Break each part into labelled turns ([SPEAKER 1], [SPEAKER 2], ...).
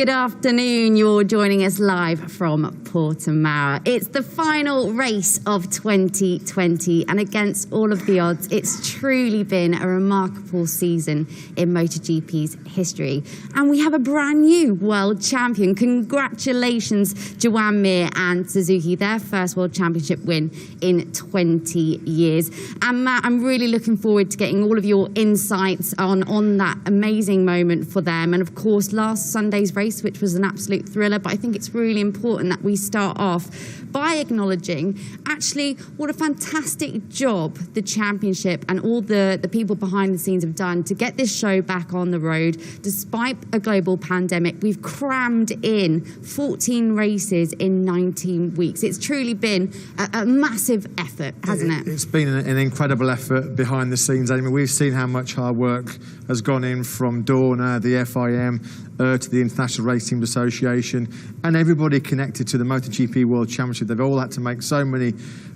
[SPEAKER 1] Good afternoon. You're joining us live from Portimao. It's the final race of 2020, and against all of the odds, it's truly been a remarkable season in MotoGP's history. And we have a brand new world champion. Congratulations, Joan Mir and Suzuki, their first world championship win in 20 years. And Matt, I'm really looking forward to getting all of your insights on that amazing moment for them. And of course, last Sunday's race, which was an absolute thriller, but I think it's really important that we start off by acknowledging actually what a fantastic job the championship and all the people behind the scenes have done to get this show back on the road. Despite a global pandemic, we've crammed in 14 races in 19 weeks. It's truly been a massive effort, hasn't it?
[SPEAKER 2] It's been an incredible effort behind the scenes. I mean, we've seen how much hard work has gone in from Dorna, the FIM, to the International Race Teams Association, and everybody connected to the MotoGP World Championship. They've all had to make so many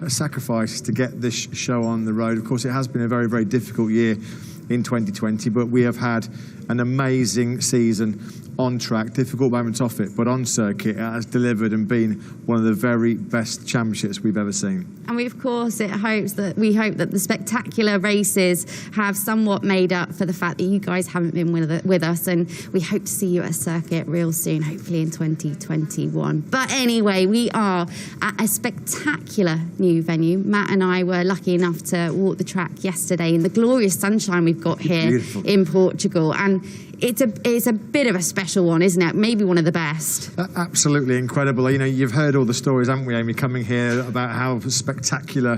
[SPEAKER 2] sacrifices to get this show on the road. Of course, it has been a very, very difficult year in 2020, but we have had an amazing season on track, difficult moments off it, but on circuit it has delivered and been one of the very best championships we've ever seen. And
[SPEAKER 1] we, of course, we hope that the spectacular races have somewhat made up for the fact that you guys haven't been with us, and we hope to see you at a circuit real soon, hopefully in 2021. But anyway, we are at a spectacular new venue. Matt and I were lucky enough to walk the track yesterday in the glorious sunshine we've got here in Portugal, and it's a bit of a special one, isn't it? Maybe one of the best.
[SPEAKER 2] Absolutely incredible. You know, you've heard all the stories, haven't we, Amy, coming here about how spectacular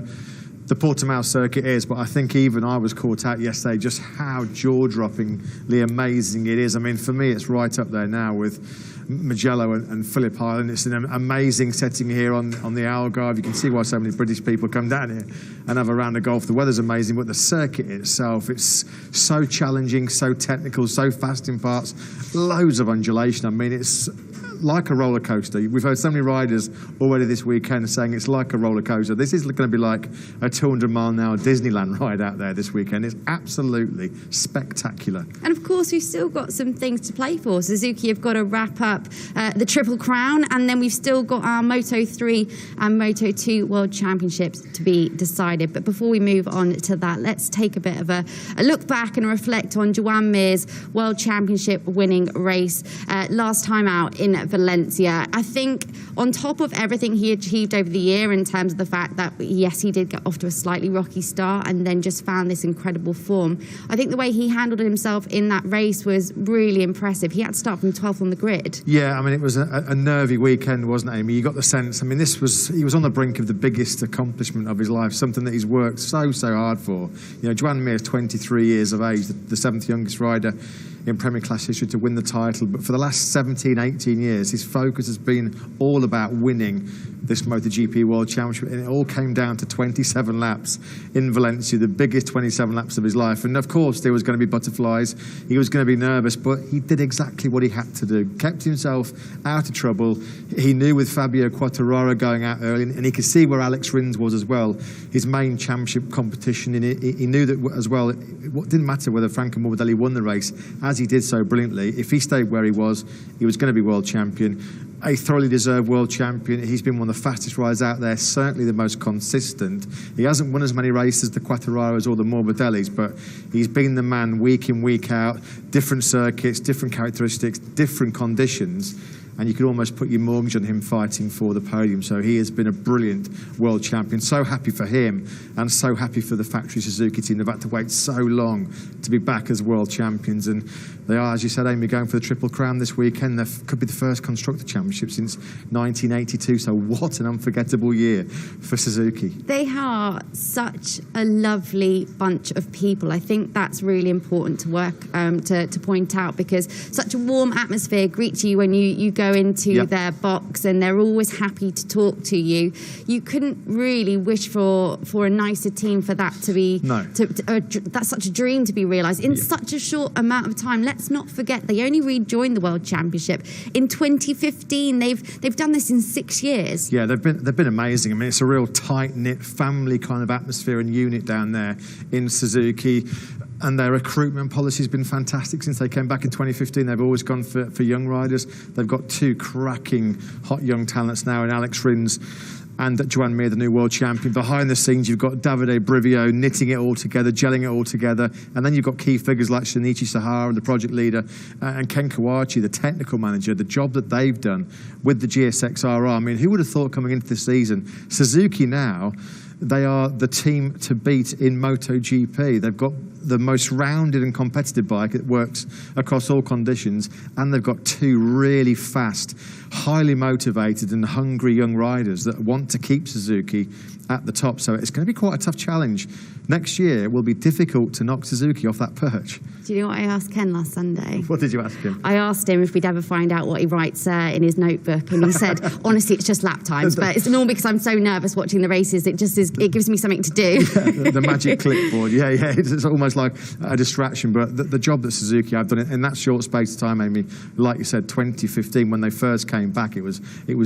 [SPEAKER 2] the Portimao circuit is, but I think even I was caught out yesterday just how jaw-droppingly amazing it is. I mean, for me, it's right up there now with Mugello and Phillip Island. It's an amazing setting here on the Algarve. You can see why so many British people come down here and have a round of golf. The weather's amazing, but the circuit itself, it's so challenging, so technical, so fast in parts, loads of undulation. I mean, it's like a roller coaster. We've heard so many riders already this weekend saying it's like a roller coaster. This is going to be like a 200-mile-an-hour Disneyland ride out there this weekend. It's absolutely spectacular.
[SPEAKER 1] And of course, we've still got some things to play for. Suzuki have got to wrap up the Triple Crown, and then we've still got our Moto3 and Moto2 World Championships to be decided. But before we move on to that, let's take a bit of a look back and reflect on Joan Mir's World Championship winning race last time out in Valencia. I think on top of everything he achieved over the year in terms of the fact that, yes, he did get off to a slightly rocky start and then just found this incredible form, I think the way he handled himself in that race was really impressive. He had to start from 12th on the grid.
[SPEAKER 2] Yeah, I mean, it was a nervy weekend, wasn't it, Amy? You got the sense, I mean, he was on the brink of the biggest accomplishment of his life, something that he's worked so hard for. You know, Joan Mir is 23 years of age, the seventh youngest rider in Premier Class history to win the title, but for the last 17, 18 years, his focus has been all about winning this MotoGP World Championship, and it all came down to 27 laps in Valencia, the biggest 27 laps of his life. And of course, there was going to be butterflies, he was going to be nervous, but he did exactly what he had to do, kept himself out of trouble. He knew with Fabio Quartararo going out early, and he could see where Alex Rins was as well, his main championship competition, and he knew that as well, it didn't matter whether Franco Morbidelli won the race, as he did so brilliantly. If he stayed where he was going to be world champion, a thoroughly deserved world champion. He's been one of the fastest riders out there, certainly the most consistent. He hasn't won as many races as the Quartararos or the Morbidellis, but he's been the man week in, week out, different circuits, different characteristics, different conditions, and you could almost put your mortgage on him fighting for the podium. So he has been a brilliant world champion. So happy for him, and so happy for the factory Suzuki team. They've had to wait so long to be back as world champions, and they are, as you said, Amy, going for the Triple Crown this weekend. They could be the first constructor championship since 1982, so what an unforgettable year for Suzuki.
[SPEAKER 1] They are such a lovely bunch of people. I think that's really important to to point out, because such a warm atmosphere greets you when you go into their box, and they're always happy to talk to you. You couldn't really wish for a nicer team for that to be. No. That's such a dream to be realised in such a short amount of time. Let's not forget they only rejoined the World Championship in 2015. They've done this in 6 years.
[SPEAKER 2] Yeah, they've been amazing. I mean, it's a real tight knit family kind of atmosphere and unit down there in Suzuki. And their recruitment policy has been fantastic since they came back in 2015. They've always gone for young riders. They've got 2 cracking hot young talents now in Alex Rins and Joan Mir, the new world champion. Behind the scenes, you've got Davide Brivio knitting it all together, gelling it all together. And then you've got key figures like Shinichi Sahara, the project leader, and Ken Kawachi, the technical manager. The job that they've done with the GSX-RR. I mean, who would have thought coming into this season? Suzuki now, they are the team to beat in MotoGP. They've got the most rounded and competitive bike. It works across all conditions. And they've got 2 really fast, highly motivated and hungry young riders that want to keep Suzuki at the top. So it's going to be quite a tough challenge. Next year will be difficult to knock Suzuki off that perch.
[SPEAKER 1] Do you know what I asked Ken last Sunday?
[SPEAKER 2] What did you ask him?
[SPEAKER 1] I asked him if we'd ever find out what he writes in his notebook, and he said, honestly, it's just lap times, but it's normally because I'm so nervous watching the races, it gives me something to do.
[SPEAKER 2] Yeah, the magic clipboard, yeah, it's almost like a distraction, but the job that Suzuki have done in that short space of time, Amy, like you said, 2015, when they first came back, it was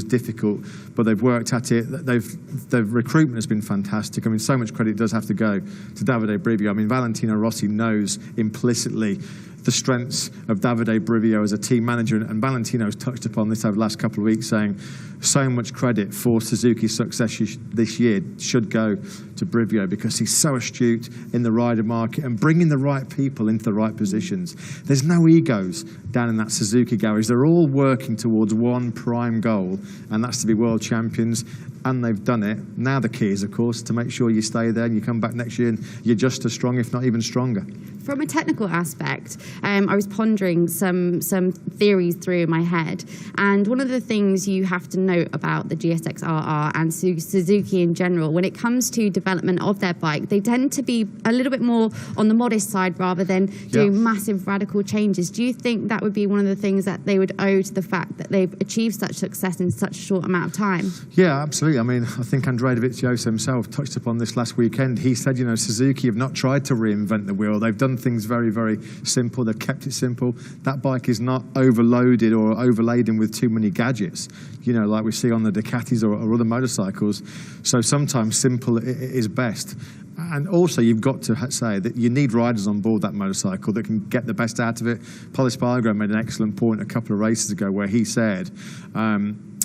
[SPEAKER 2] difficult, but they've worked at it. The recruitment has been fantastic. I mean, so much credit does have to go to Davide Brivio. I mean, Valentino Rossi knows implicitly the strengths of Davide Brivio as a team manager, and Valentino's touched upon this over the last couple of weeks, saying so much credit for Suzuki's success this year should go to Brivio because he's so astute in the rider market and bringing the right people into the right positions. There's no egos down in that Suzuki garage. They're all working towards one prime goal, and that's to be world champions, and they've done it. Now the key is, of course, to make sure you stay there and you come back next year and you're just as strong, if not even stronger.
[SPEAKER 1] From a technical aspect, I was pondering some theories through in my head, and one of the things you have to note about the GSX-RR and Suzuki in general, when it comes to development of their bike, they tend to be a little bit more on the modest side rather than doing massive radical changes. Do you think that would be one of the things that they would owe to the fact that they've achieved such success in such a short amount of time?
[SPEAKER 2] Yeah, absolutely. I mean, I think Andrea Dovizioso himself touched upon this last weekend. He said, you know, Suzuki have not tried to reinvent the wheel. They've done things very, very simple. They've kept it simple. That bike is not overloaded or overladen with too many gadgets, you know, like we see on the Ducatis or other motorcycles. So sometimes simple is best. And also, you've got to say that you need riders on board that motorcycle that can get the best out of it. Pol Espargaro made an excellent point a couple of races ago where he said,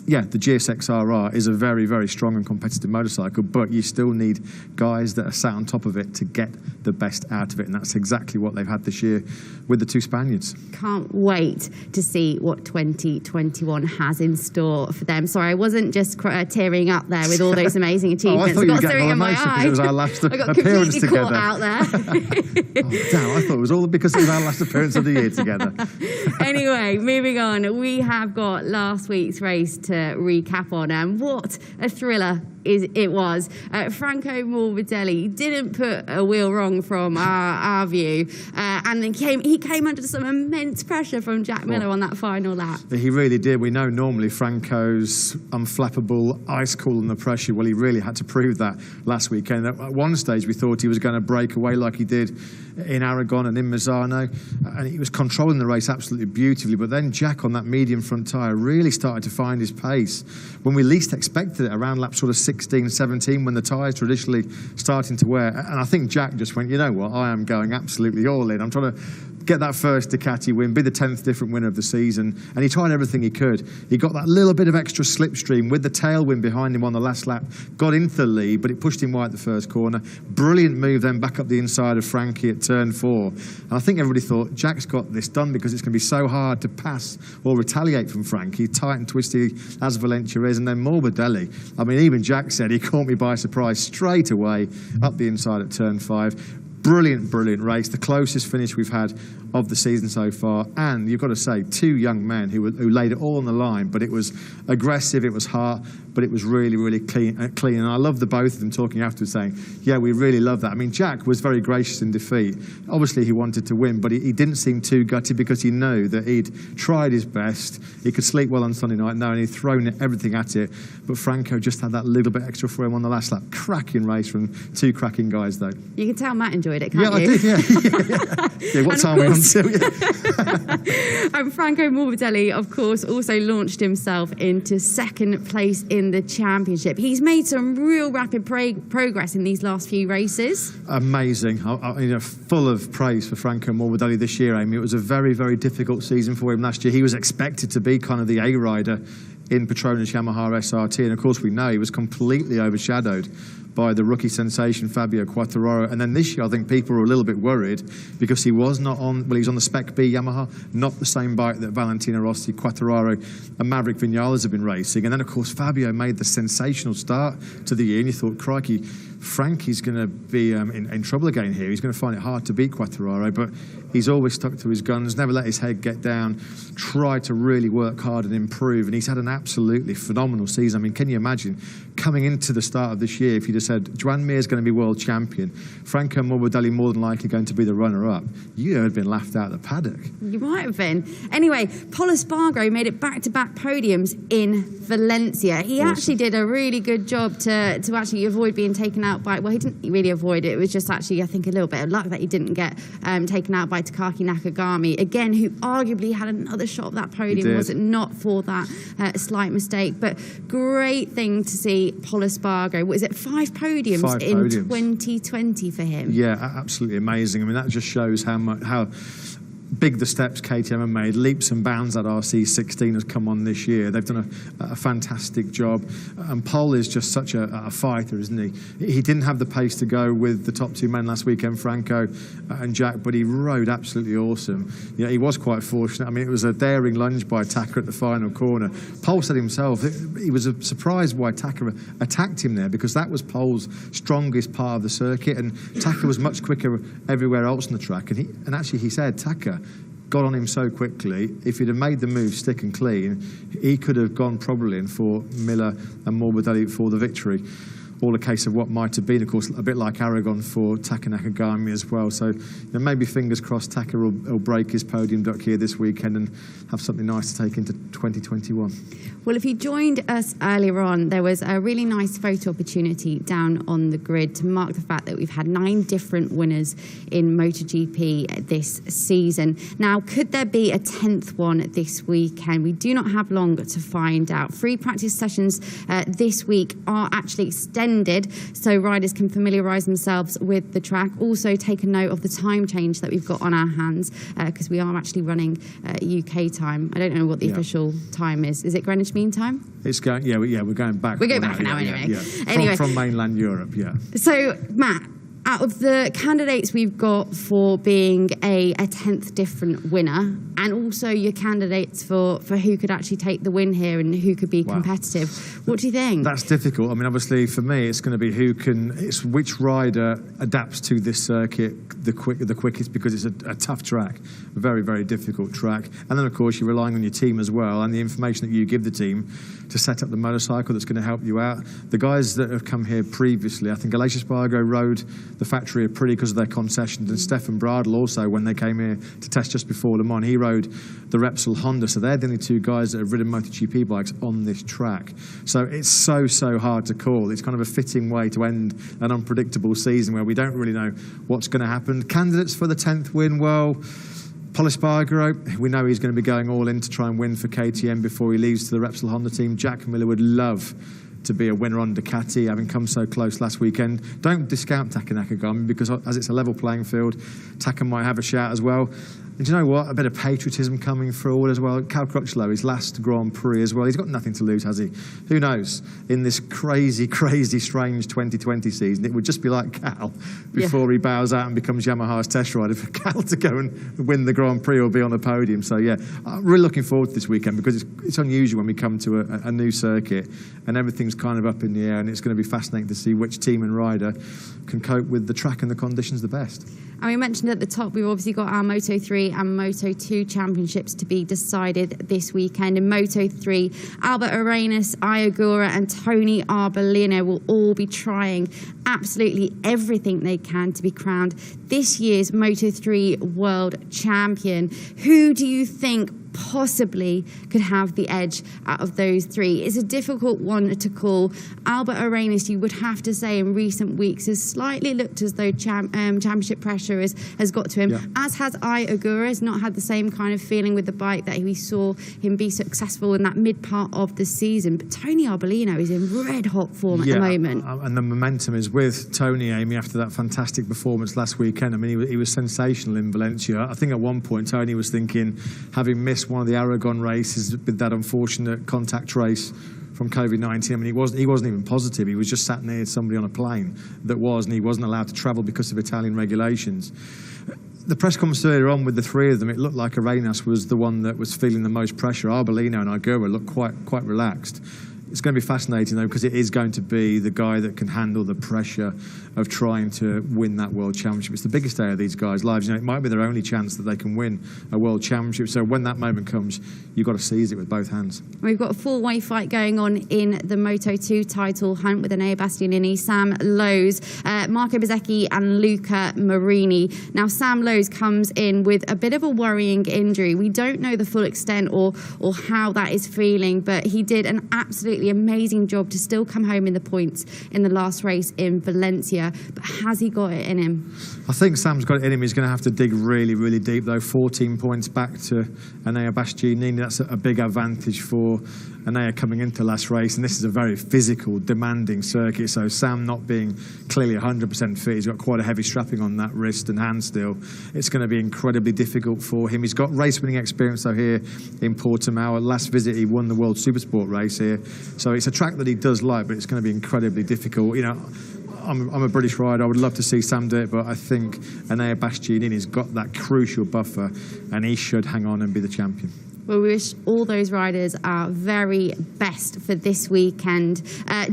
[SPEAKER 2] yeah, the GSX-RR is a very, very strong and competitive motorcycle, but you still need guys that are sat on top of it to get the best out of it, and that's exactly what they've had this year with the 2 Spaniards.
[SPEAKER 1] Can't wait to see what 2021 has in store for them. Sorry, I wasn't just tearing up there with all those amazing achievements.
[SPEAKER 2] I got
[SPEAKER 1] something in my eye.
[SPEAKER 2] It was our last
[SPEAKER 1] I got
[SPEAKER 2] appearance
[SPEAKER 1] completely
[SPEAKER 2] together.
[SPEAKER 1] caught out there.
[SPEAKER 2] Oh, damn, I thought it was all because it was our last appearance of the year together.
[SPEAKER 1] Anyway, moving on, we have got last week's race to recap on, and what a thriller it was. Franco Morbidelli didn't put a wheel wrong from our view, and then he came under some immense pressure from Jack Miller on that final lap.
[SPEAKER 2] He really did. We know normally Franco's unflappable, ice cool under pressure. Well, he really had to prove that last weekend. At one stage, we thought he was going to break away like he did in Aragon and in Misano, and he was controlling the race absolutely beautifully. But then Jack on that medium front tyre really started to find his pace when we least expected it, around lap sort of 16, 17, when the tyres traditionally starting to wear. And I think Jack just went, you know what, I am going absolutely all in. I'm trying to get that first Ducati win, be the 10th different winner of the season, and he tried everything he could. He got that little bit of extra slipstream with the tailwind behind him on the last lap, got into the lead, but it pushed him wide at the first corner. Brilliant move then back up the inside of Frankie at turn 4. And I think everybody thought, Jack's got this done because it's going to be so hard to pass or retaliate from Frankie, tight and twisty as Valencia is. And then Morbidelli, I mean, even Jack said he caught me by surprise straight away up the inside at turn 5. Brilliant, brilliant race, the closest finish we've had of the season so far. And you've got to say, 2 young men who laid it all on the line, but it was aggressive, it was hard, but it was really, really clean. And I love the both of them talking afterwards saying, yeah, we really love that. I mean, Jack was very gracious in defeat. Obviously, he wanted to win, but he didn't seem too gutted because he knew that he'd tried his best. He could sleep well on Sunday night now, and he'd thrown everything at it. But Franco just had that little bit extra for him on the last lap. Cracking race from 2 cracking guys, though.
[SPEAKER 1] You can tell Matt enjoyed enjoyed it, can't
[SPEAKER 2] I
[SPEAKER 1] you?
[SPEAKER 2] did, yeah. What time are we on till? Yeah.
[SPEAKER 1] And Franco Morbidelli, of course, also launched himself into second place in the championship. He's made some real rapid progress in these last few races.
[SPEAKER 2] Amazing. Full of praise for Franco Morbidelli this year, Amy. It was a very, very difficult season for him last year. He was expected to be kind of the A-rider in Petronas Yamaha SRT, and of course we know he was completely overshadowed by the rookie sensation Fabio Quartararo. And then this year I think people were a little bit worried because he was not on, well, he's on the Spec B Yamaha, not the same bike that Valentino Rossi, Quartararo and Maverick Vinales have been racing. And then of course Fabio made the sensational start to the year, and you thought, crikey, Frankie's going to be in trouble again here. He's going to find it hard to beat Quartararo, but he's always stuck to his guns, never let his head get down, tried to really work hard and improve, and he's had an absolutely phenomenal season. I mean, can you imagine coming into the start of this year, if you'd have said Joan Mir's going to be world champion, Franco Morbidelli more than likely going to be the runner-up, you'd have been laughed out of the paddock.
[SPEAKER 1] You might have been. Anyway, Pol Espargaro made it back-to-back podiums in Valencia. He actually did a really good job to actually avoid being taken out by, well, he didn't really avoid it. It was just actually, I think, a little bit of luck that he didn't get taken out by Takaki Nakagami, again, who arguably had another shot of that podium, was it not for that slight mistake. But great thing to see Pol Espargaro. Was it 5 podiums in 2020 for him? Yeah,
[SPEAKER 2] absolutely amazing. I mean, that just shows how big the steps KTM have made. Leaps and bounds that RC16 has come on this year. They've done a fantastic job. And Pol is just such a fighter, isn't he? He didn't have the pace to go with the top 2 men last weekend, Franco and Jack, but he rode absolutely awesome. Yeah, he was quite fortunate. I mean, it was a daring lunge by Taka at the final corner. Pol said himself he was surprised why Taka attacked him there, because that was Pol's strongest part of the circuit, and Taka was much quicker everywhere else on the track. And actually he said Taka got on him so quickly, if he'd have made the move stick and clean, he could have gone probably in for Miller and Morbidelli for the victory. All a case of what might have been, of course, a bit like Aragon for Taka Nakagami as well. So maybe fingers crossed Taka will break his podium duck here this weekend and have something nice to take into 2021.
[SPEAKER 1] Well, if you joined us earlier on, there was a really nice photo opportunity down on the grid to mark the fact that we've had 9 different winners in MotoGP this season. Now, could there be a 10th one this weekend? We do not have long to find out. Free practice sessions this week are actually extended, so riders can familiarise themselves with the track. Also take a note of the time change that we've got on our hands, because we are actually running UK time. I don't know what the official time is. Is it Greenwich Mean Time?
[SPEAKER 2] It's going, we're going back.
[SPEAKER 1] We're going back now anyway.
[SPEAKER 2] Anyway. From mainland Europe,
[SPEAKER 1] So, Matt, out of the candidates we've got for being a 10th different winner, and also your candidates for who could actually take the win here and who could be competitive, what do you think? That's
[SPEAKER 2] difficult. I mean, obviously for me it's going to be it's which rider adapts to this circuit the quickest, because it's a tough track, a very, very difficult track. And then of course you're relying on your team as well, and the information that you give the team to set up the motorcycle that's going to help you out. The guys that have come here previously, I think Aleix Espargaro rode the factory of Pretty because of their concessions, and Stefan Bradl also, when they came here to test just before Le Mans, he rode the Repsol Honda. So they're the only 2 guys that have ridden MotoGP bikes on this track. So it's so hard to call. It's kind of a fitting way to end an unpredictable season where we don't really know what's going to happen. Candidates for the 10th win, well, Pol Espargaro, we know he's going to be going all in to try and win for KTM before he leaves to the Repsol Honda team. Jack Miller would love to be a winner on Ducati, having come so close last weekend. Don't discount Taka Nakagami, because as it's a level playing field, Taka might have a shout as well. And do you know what? A bit of patriotism coming forward as well. Cal Crutchlow, his last Grand Prix as well. He's got nothing to lose, has he? Who knows? In this crazy, strange 2020 season, it would just be like Cal before he bows out and becomes Yamaha's test rider, for Cal to go and win the Grand Prix or be on the podium. So yeah, I'm really looking forward to this weekend, because it's unusual when we come to a new circuit and everything's kind of up in the air, and it's going to be fascinating to see which team and rider can cope with the track and the conditions the best.
[SPEAKER 1] And we mentioned at the top, we've obviously got our Moto3 and Moto2 championships to be decided this weekend. In Moto3, Albert Arenas, Ayagura and Tony Arbolino will all be trying absolutely everything they can to be crowned this year's Moto3 world champion. Who do you think possibly could have the edge out of those three. It's a difficult one to call. Albert Arenas, you would have to say, in recent weeks has slightly looked as though championship pressure has got to him, as has Ai Ogura. Has not had the same kind of feeling with the bike that we saw him be successful in that mid part of the season. But Tony Arbolino is in red hot form at the moment.
[SPEAKER 2] And the momentum is with Tony, Amy, after that fantastic performance last weekend. I mean, he was sensational in Valencia. I think at one point Tony was thinking, having missed one of the Aragon races with that unfortunate contact race from COVID-19. I mean, he wasn't even positive. He was just sat near somebody on a plane that was, and he wasn't allowed to travel because of Italian regulations. The press conference earlier on with the three of them, it looked like Arenas was the one that was feeling the most pressure. Arbolino and Ogura looked quite relaxed. It's going to be fascinating, though, because it is going to be the guy that can handle the pressure of trying to win that World Championship. It's the biggest day of these guys' lives. You know, it might be their only chance that they can win a World Championship. So when that moment comes, you've got to seize it with both hands.
[SPEAKER 1] We've got a four-way fight going on in the Moto2 title hunt with Enea Bastianini, Sam Lowes, Marco Bezzecchi and Luca Marini. Now, Sam Lowes comes in with a bit of a worrying injury. We don't know the full extent or how that is feeling, but he did an absolutely amazing job to still come home in the points in the last race in Valencia. But has he got it in him?
[SPEAKER 2] I think Sam's got it in him. He's going to have to dig really, really deep, though. 14 points back to Enea Bastianini. That's a big advantage for Enea coming into the last race. And this is a very physical, demanding circuit. So Sam not being clearly 100% fit, he's got quite a heavy strapping on that wrist and hand still. It's going to be incredibly difficult for him. He's got race-winning experience, though, here in Portimao. Last visit, he won the World Supersport race here. So it's a track that he does like, but it's going to be incredibly difficult. You know, I'm a British rider. I would love to see Sam do it, but I think Enea Bastianini's got that crucial buffer, and he should hang on and be the champion.
[SPEAKER 1] Well, we wish all those riders our very best for this weekend.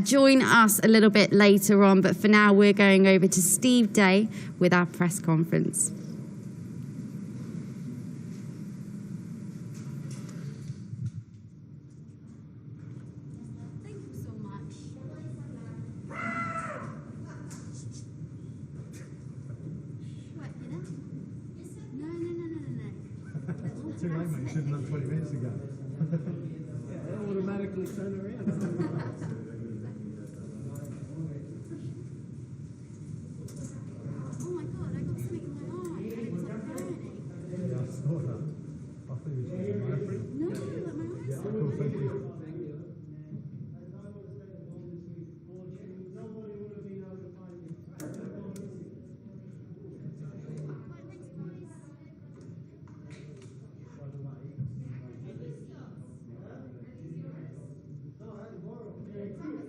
[SPEAKER 1] Join us a little bit later on, but for now we're going over to Steve Day with our press conference.
[SPEAKER 2] Too late, mate. You should have done 20 minutes ago.
[SPEAKER 3] It automatically turned around.
[SPEAKER 1] Oh my God, I got something in my eye and it was like burning.
[SPEAKER 2] Yeah, I saw that. I think it was just my eyes.
[SPEAKER 1] No, like my eyes.
[SPEAKER 2] Cool, thank you.
[SPEAKER 3] Thank you.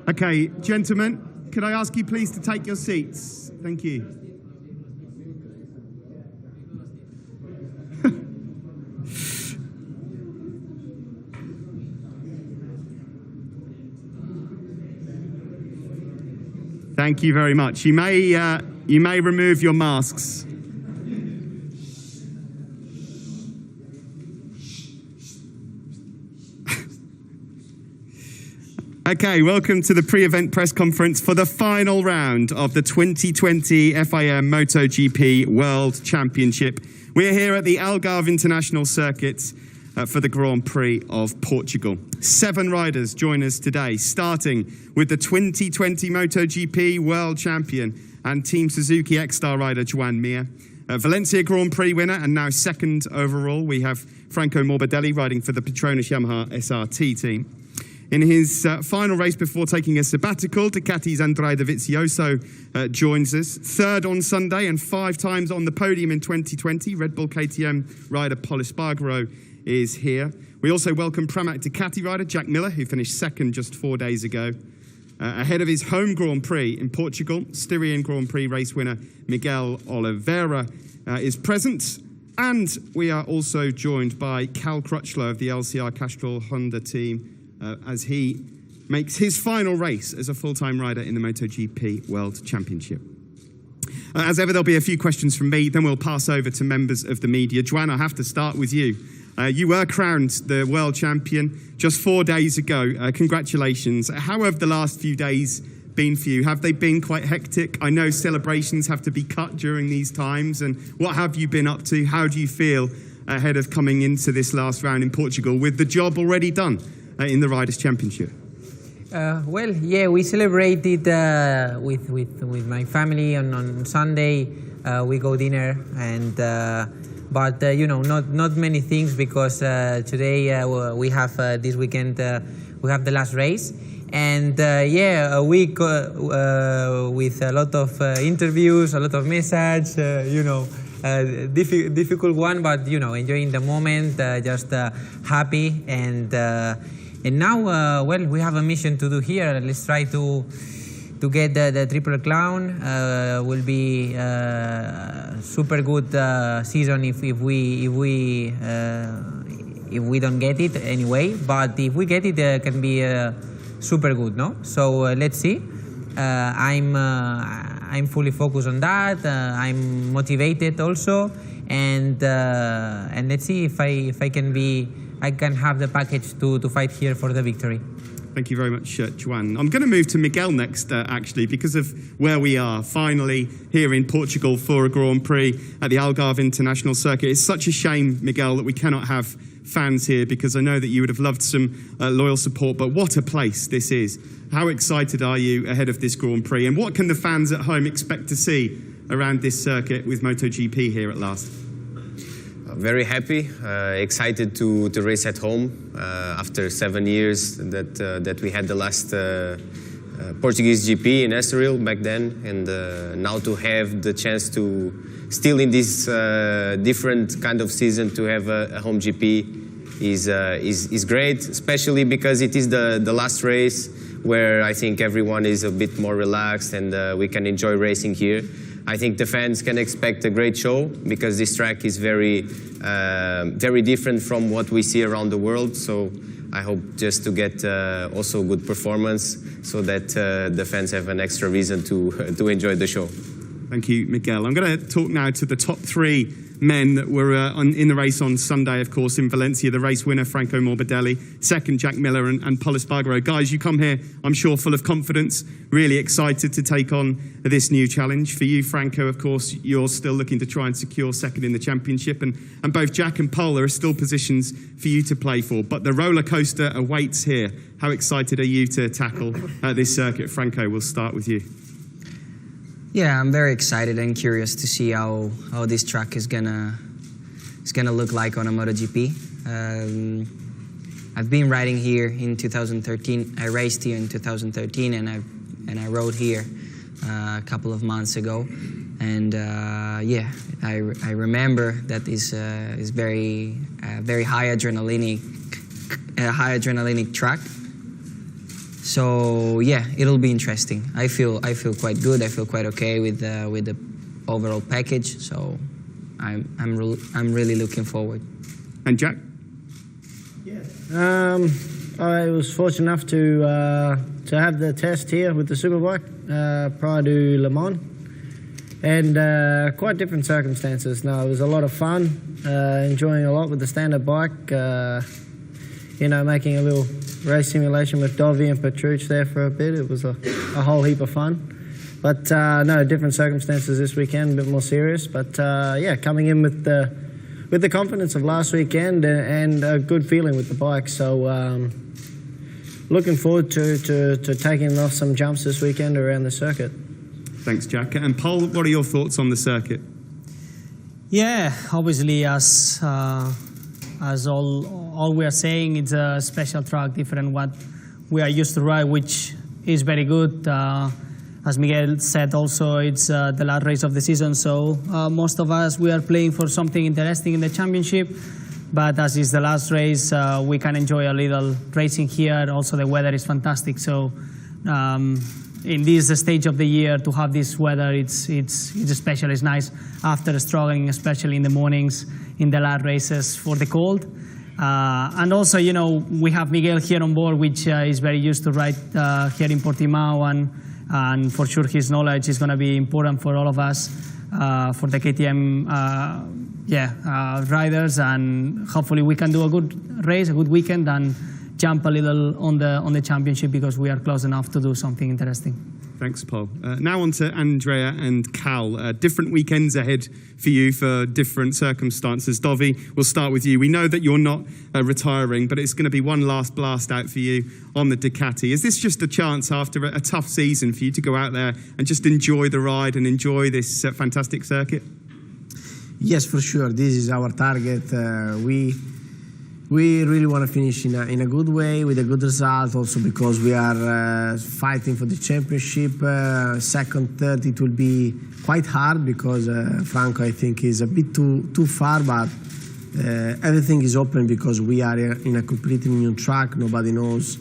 [SPEAKER 4] Okay, gentlemen, could I ask you please to take your seats? Thank you. Thank you very much. You may remove your masks. Okay, welcome to the pre-event press conference for the final round of the 2020 FIM Motogp World Championship. We're here at the Algarve International Circuit for the Grand Prix of Portugal. 7 riders join us today, starting with the 2020 Motogp World Champion and Team Suzuki X-Star rider Joan Mir. Valencia Grand Prix winner and now 2nd overall, we have Franco Morbidelli riding for the Petronas Yamaha SRT team. In his final race before taking a sabbatical, Ducati's Andrea Dovizioso joins us. 3rd on Sunday and 5 times on the podium in 2020. Red Bull KTM rider Pol Espargaro is here. We also welcome Pramac Ducati rider Jack Miller, who finished 2nd just 4 days ago. Ahead of his home Grand Prix in Portugal, Styrian Grand Prix race winner Miguel Oliveira is present. And we are also joined by Cal Crutchlow of the LCR Castrol Honda team, as he makes his final race as a full-time rider in the MotoGP World Championship. As ever, there'll be a few questions from me, then we'll pass over to members of the media. Joan, I have to start with you. You were crowned the world champion just 4 days ago. Congratulations. How have the last few days been for you? Have they been quite hectic? I know celebrations have to be cut during these times. And what have you been up to? How do you feel ahead of coming into this last round in Portugal with the job already done in the Riders' Championship?
[SPEAKER 5] Well, yeah, we celebrated with my family on Sunday. We go dinner and but you know, not many things because today we have this weekend we have the last race, and yeah, a week with a lot of interviews, a lot of messages, you know. Difficult one, but you know, enjoying the moment, just happy, and now, well, we have a mission to do here. Let's try to get the Triple Crown. Will be super good season if we don't get it anyway. But if we get it, can be super good, no? So let's see. I'm fully focused on that. I'm motivated also, and let's see if I can have the package to fight here for the victory.
[SPEAKER 4] Thank you very much, Joan. I'm going to move to Miguel next, actually, because of where we are, finally here in Portugal for a Grand Prix at the Algarve International Circuit. It's such a shame, Miguel, that we cannot have fans here, because I know that you would have loved some loyal support, but what a place this is. How excited are you ahead of this Grand Prix, and what can the fans at home expect to see around this circuit with MotoGP here at last?
[SPEAKER 6] Very happy, excited to race at home after 7 years that we had the last Portuguese GP in Estoril back then, and now to have the chance to, still in this different kind of season, to have a home GP is great, especially because it is the last race where I think everyone is a bit more relaxed and we can enjoy racing here. I think the fans can expect a great show because this track is very different from what we see around the world. So I hope just to get also good performance so that the fans have an extra reason to enjoy the show.
[SPEAKER 4] Thank you, Miguel. I'm going to talk now to the top 3 men that were in the race on Sunday, of course, in Valencia. The race winner, Franco Morbidelli. 2nd, Jack Miller and Pol Espargaro. Guys, you come here, I'm sure, full of confidence, really excited to take on this new challenge. For you, Franco, of course, you're still looking to try and secure 2nd in the championship, and both Jack and Pol, there are still positions for you to play for. But the roller coaster awaits here. How excited are you to tackle this circuit? Franco, we'll start with you.
[SPEAKER 7] Yeah, I'm very excited and curious to see how this track is gonna look like on a MotoGP. I've been riding here in 2013. I raced here in 2013, and I rode here a couple of months ago. And yeah, I remember that is very high adrenaline track. So yeah, it'll be interesting. I feel quite good. I feel quite okay with the overall package. So I'm really looking forward.
[SPEAKER 4] And Jack?
[SPEAKER 3] I was fortunate enough to have the test here with the Superbike prior to Le Mans, and quite different circumstances. No, it was a lot of fun, enjoying a lot with the standard bike. You know, making a little race simulation with Dovi and Petrucci there for a bit. It was a whole heap of fun. But no, different circumstances this weekend, a bit more serious. But yeah, coming in with the confidence of last weekend and a good feeling with the bike. So looking forward to taking off some jumps this weekend around the circuit.
[SPEAKER 4] Thanks, Jack. And Paul, what are your thoughts on the circuit?
[SPEAKER 8] Yeah, obviously, as all we are saying, it's a special track, different what we are used to ride, which is very good. As Miguel said, also it's the last race of the season, so most of us, we are playing for something interesting in the championship. But as it's the last race, we can enjoy a little racing here. Also, the weather is fantastic. So in this stage of the year, to have this weather, it's special. It's nice after struggling, especially in the mornings, in the last races for the cold. And also, you know, we have Miguel here on board, which is very used to ride here in Portimao, and for sure his knowledge is going to be important for all of us, for the KTM riders, and hopefully we can do a good race, a good weekend, and jump a little on the championship, because we are close enough to do something interesting.
[SPEAKER 4] Thanks, Paul. Now on to Andrea and Cal. Different weekends ahead for you for different circumstances. Dovi, we'll start with you. We know that you're not retiring, but it's going to be one last blast out for you on the Ducati. Is this just a chance after a tough season for you to go out there and just enjoy the ride and enjoy this fantastic circuit?
[SPEAKER 9] Yes, for sure. This is our target. We really want to finish in a good way, with a good result, also because we are fighting for the championship. Second, third, it will be quite hard, because Franco, I think, is a bit too far, but everything is open because we are in a completely new track. Nobody knows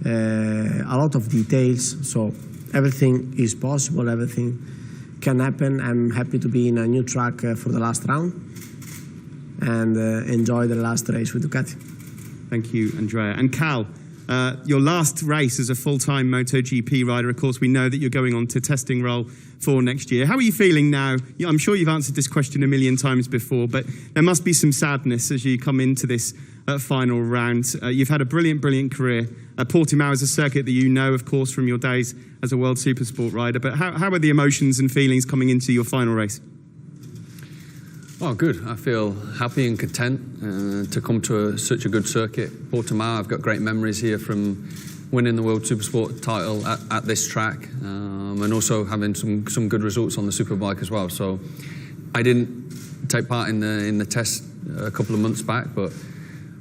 [SPEAKER 9] a lot of details, so everything is possible, everything can happen. I'm happy to be in a new track for the last round, and enjoy the last race with Ducati.
[SPEAKER 4] Thank you, Andrea. And Cal, your last race as a full-time Motogp rider, of course, we know that you're going on to testing role for next year. How are you feeling now? I'm sure you've answered this question a million times before, but there must be some sadness as you come into this final round. You've had a brilliant career. Portimao is a circuit that you know, of course, from your days as a World Supersport rider, but how are the emotions and feelings coming into your final race?
[SPEAKER 10] Oh, good. I feel happy and content to come to such a good circuit. Portimao, I've got great memories here from winning the World Supersport title at this track, and also having some good results on the Superbike as well. So I didn't take part in the test a couple of months back, but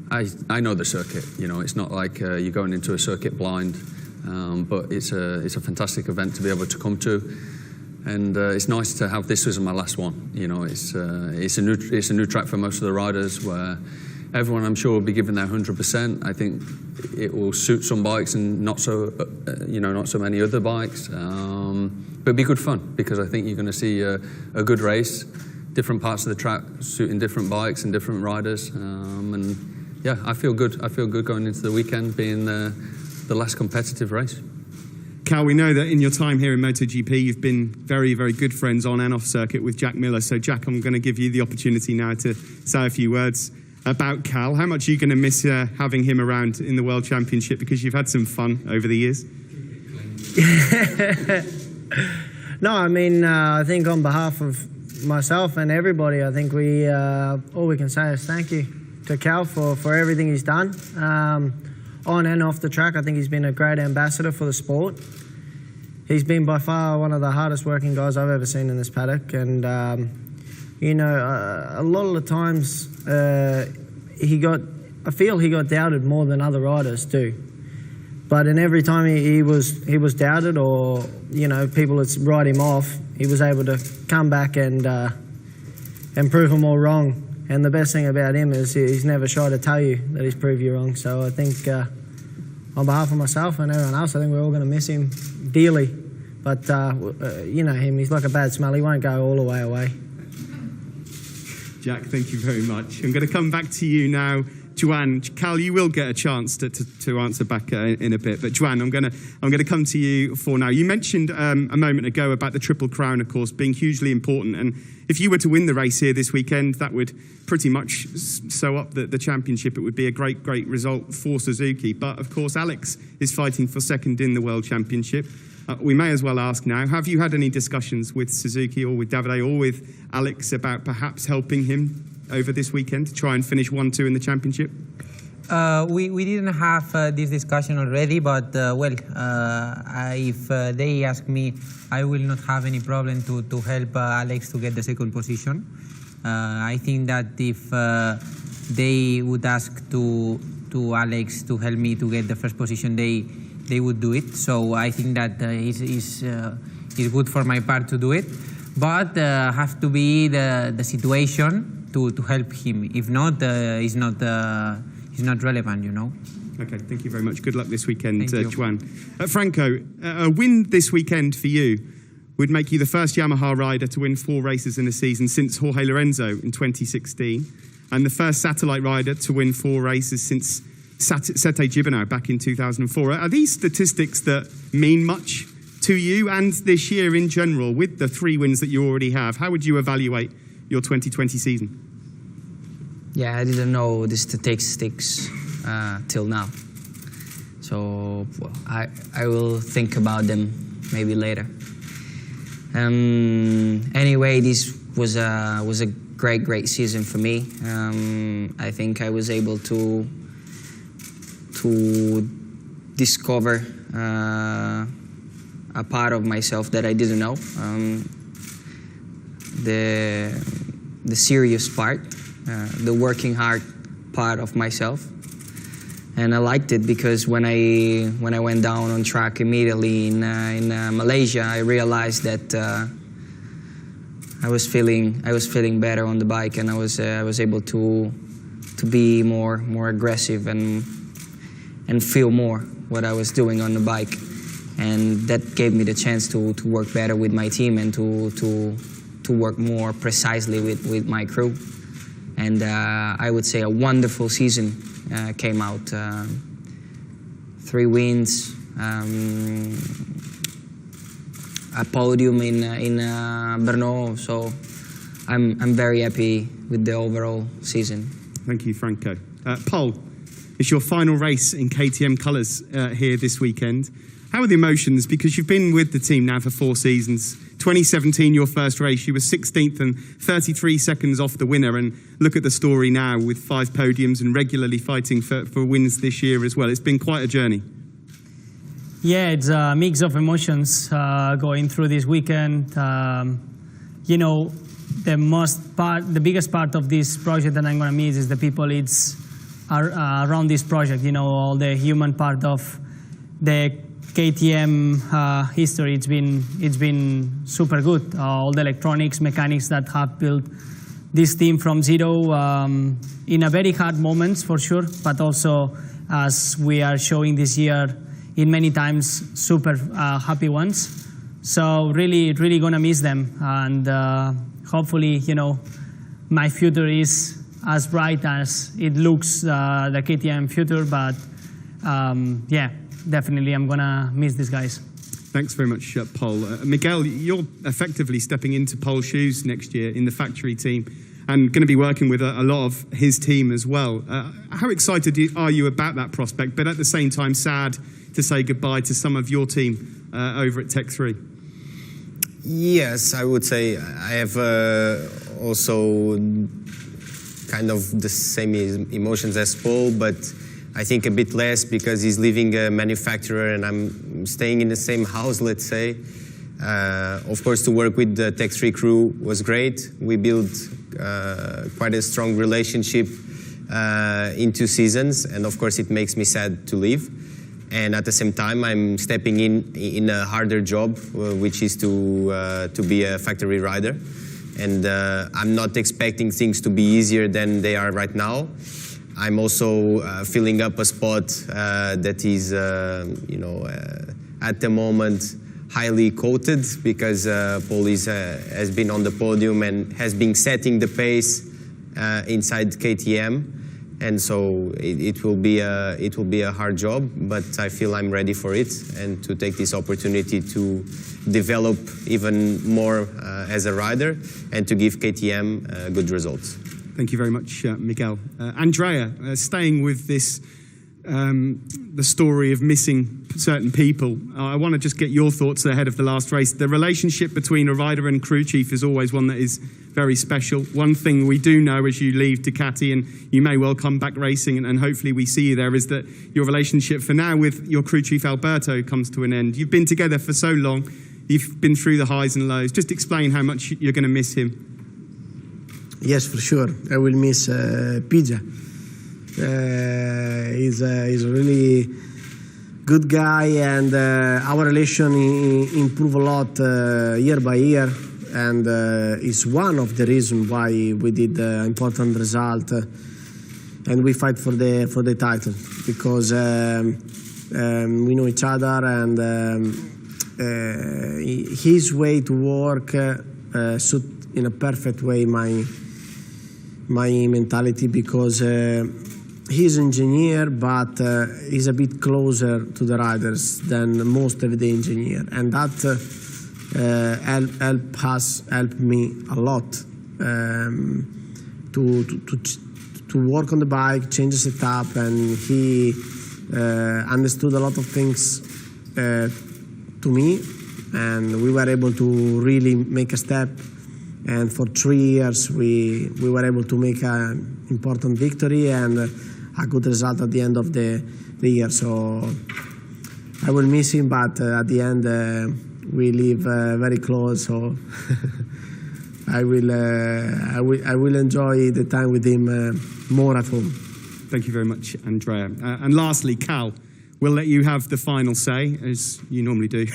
[SPEAKER 10] I know the circuit. You know, it's not like you're going into a circuit blind, but it's a fantastic event to be able to come to. And it's nice to have this as my last one. You know, it's a new track for most of the riders, where everyone, I'm sure, will be giving their 100%. I think it will suit some bikes and not so many other bikes. But it'll be good fun, because I think you're going to see a good race, different parts of the track suiting different bikes and different riders. And yeah, I feel good. I feel good going into the weekend, being the last competitive race.
[SPEAKER 4] Cal, we know that in your time here in MotoGP, you've been very good friends on and off circuit with Jack Miller. So, Jack, I'm going to give you the opportunity now to say a few words about Cal. How much are you going to miss having him around in the World Championship? Because you've had some fun over the years.
[SPEAKER 3] No, I mean, I think on behalf of myself and everybody, I think all we can say is thank you to Cal for everything he's done. On and off the track, I think he's been a great ambassador for the sport. He's been by far one of the hardest working guys I've ever seen in this paddock, and you know, a lot of the times I feel he got doubted more than other riders too. But in every time he was doubted, or you know, people would write him off, he was able to come back and prove them all wrong. And the best thing about him is he's never shy to tell you that he's proved you wrong. So I think on behalf of myself and everyone else, I think we're all going to miss him dearly. But you know him, he's like a bad smell. He won't go all the way away.
[SPEAKER 4] Jack, thank you very much. I'm going to come back to you now. Joanne, Cal, you will get a chance to answer back in a bit. But Joanne, I'm going to come to you for now. You mentioned a moment ago about the Triple Crown, of course, being hugely important. And if you were to win the race here this weekend, that would pretty much sew up the championship. It would be a great result for Suzuki. But of course, Alex is fighting for second in the World Championship. We may as well ask now, have you had any discussions with Suzuki or with Davide or with Alex about perhaps helping him over this weekend to try and finish 1-2 in the championship?
[SPEAKER 5] We didn't have this discussion already, but if they ask me, I will not have any problem to help Alex to get the second position. I think that if they would ask to Alex to help me to get the first position, they would do it. So I think that it's good for my part to do it, but have to be the situation to help him. If not, he's not relevant, you know.
[SPEAKER 4] Okay, thank you very much. Good luck this weekend, Juan. Franco, a win this weekend for you would make you the first Yamaha rider to win 4 races in a season since Jorge Lorenzo in 2016, and the first satellite rider to win 4 races since Sete Gibernau back in 2004. Are these statistics that mean much to you and this year in general with the 3 wins that you already have? How would you evaluate your 2020 season?
[SPEAKER 7] Yeah, I didn't know the statistics till now. So I will think about them maybe later. Anyway, this was a great season for me. I think I was able to discover a part of myself that I didn't know. The serious part, the working hard part of myself, and I liked it because when I went down on track immediately in Malaysia, I realized that I was feeling better on the bike, and I was able to be more aggressive and feel more what I was doing on the bike, and that gave me the chance to work better with my team and to work more precisely with my crew. And I would say a wonderful season came out. 3 wins, a podium in Brno. So I'm very happy with the overall season. Thank you, Franco.
[SPEAKER 4] Paul, it's your final race in KTM colours here this weekend. How are the emotions? Because you've been with the team now for 4 seasons. 2017, your first race, you were 16th and 33 seconds off the winner. And look at the story now with 5 podiums and regularly fighting for wins this year as well. It's been quite a journey.
[SPEAKER 8] Yeah, it's a mix of emotions going through this weekend. You know, the biggest part of this project that I'm going to miss is the people around this project. You know, all the human part of the KTM history. It's been super good. All the electronics, mechanics that have built this team from zero in a very hard moments for sure, but also as we are showing this year, in many times super happy ones. So really gonna miss them, and hopefully, you know, my future is as bright as it looks, the KTM future. But yeah. Definitely, I'm going to miss these guys.
[SPEAKER 4] Thanks very much, Paul. Miguel, you're effectively stepping into Paul's shoes next year in the factory team and going to be working with a lot of his team as well. How excited are you about that prospect, but at the same time sad to say goodbye to some of your team over at Tech 3?
[SPEAKER 6] Yes, I would say I have also kind of the same emotions as Paul, but I think a bit less because he's leaving a manufacturer and I'm staying in the same house, let's say. Of course, to work with the Tech 3 crew was great. We built quite a strong relationship in 2 seasons, and of course it makes me sad to leave. And at the same time, I'm stepping in a harder job, which is to be a factory rider. And I'm not expecting things to be easier than they are right now. I'm also filling up a spot that is, at the moment highly quoted, because Paul has been on the podium and has been setting the pace inside KTM, and so it will be a hard job, but I feel I'm ready for it and to take this opportunity to develop even more as a rider and to give KTM good results.
[SPEAKER 4] Thank you very much, Miguel. Andrea, staying with this, the story of missing certain people, I want to just get your thoughts ahead of the last race. The relationship between a rider and crew chief is always one that is very special. One thing we do know as you leave Ducati, and you may well come back racing, and hopefully we see you there, is that your relationship for now with your crew chief Alberto comes to an end. You've been together for so long, you've been through the highs and lows. Just explain how much you're going to miss him.
[SPEAKER 9] Yes, for sure. I will miss Pija. He's a really good guy, and our relation improve a lot year by year, and is one of the reasons why we did important result and we fight for the title, because we know each other, and his way to work suit in a perfect way my mentality, because he's an engineer, but he's a bit closer to the riders than most of the engineer, and that helped me a lot to work on the bike, change the setup, and he understood a lot of things to me, and we were able to really make a step. And for 3 years, we were able to make an important victory and a good result at the end of the year. So I will miss him, but at the end we live very close. So I will enjoy the time with him more at home.
[SPEAKER 4] Thank you very much, Andrea. And lastly, Cal, we'll let you have the final say, as you normally do,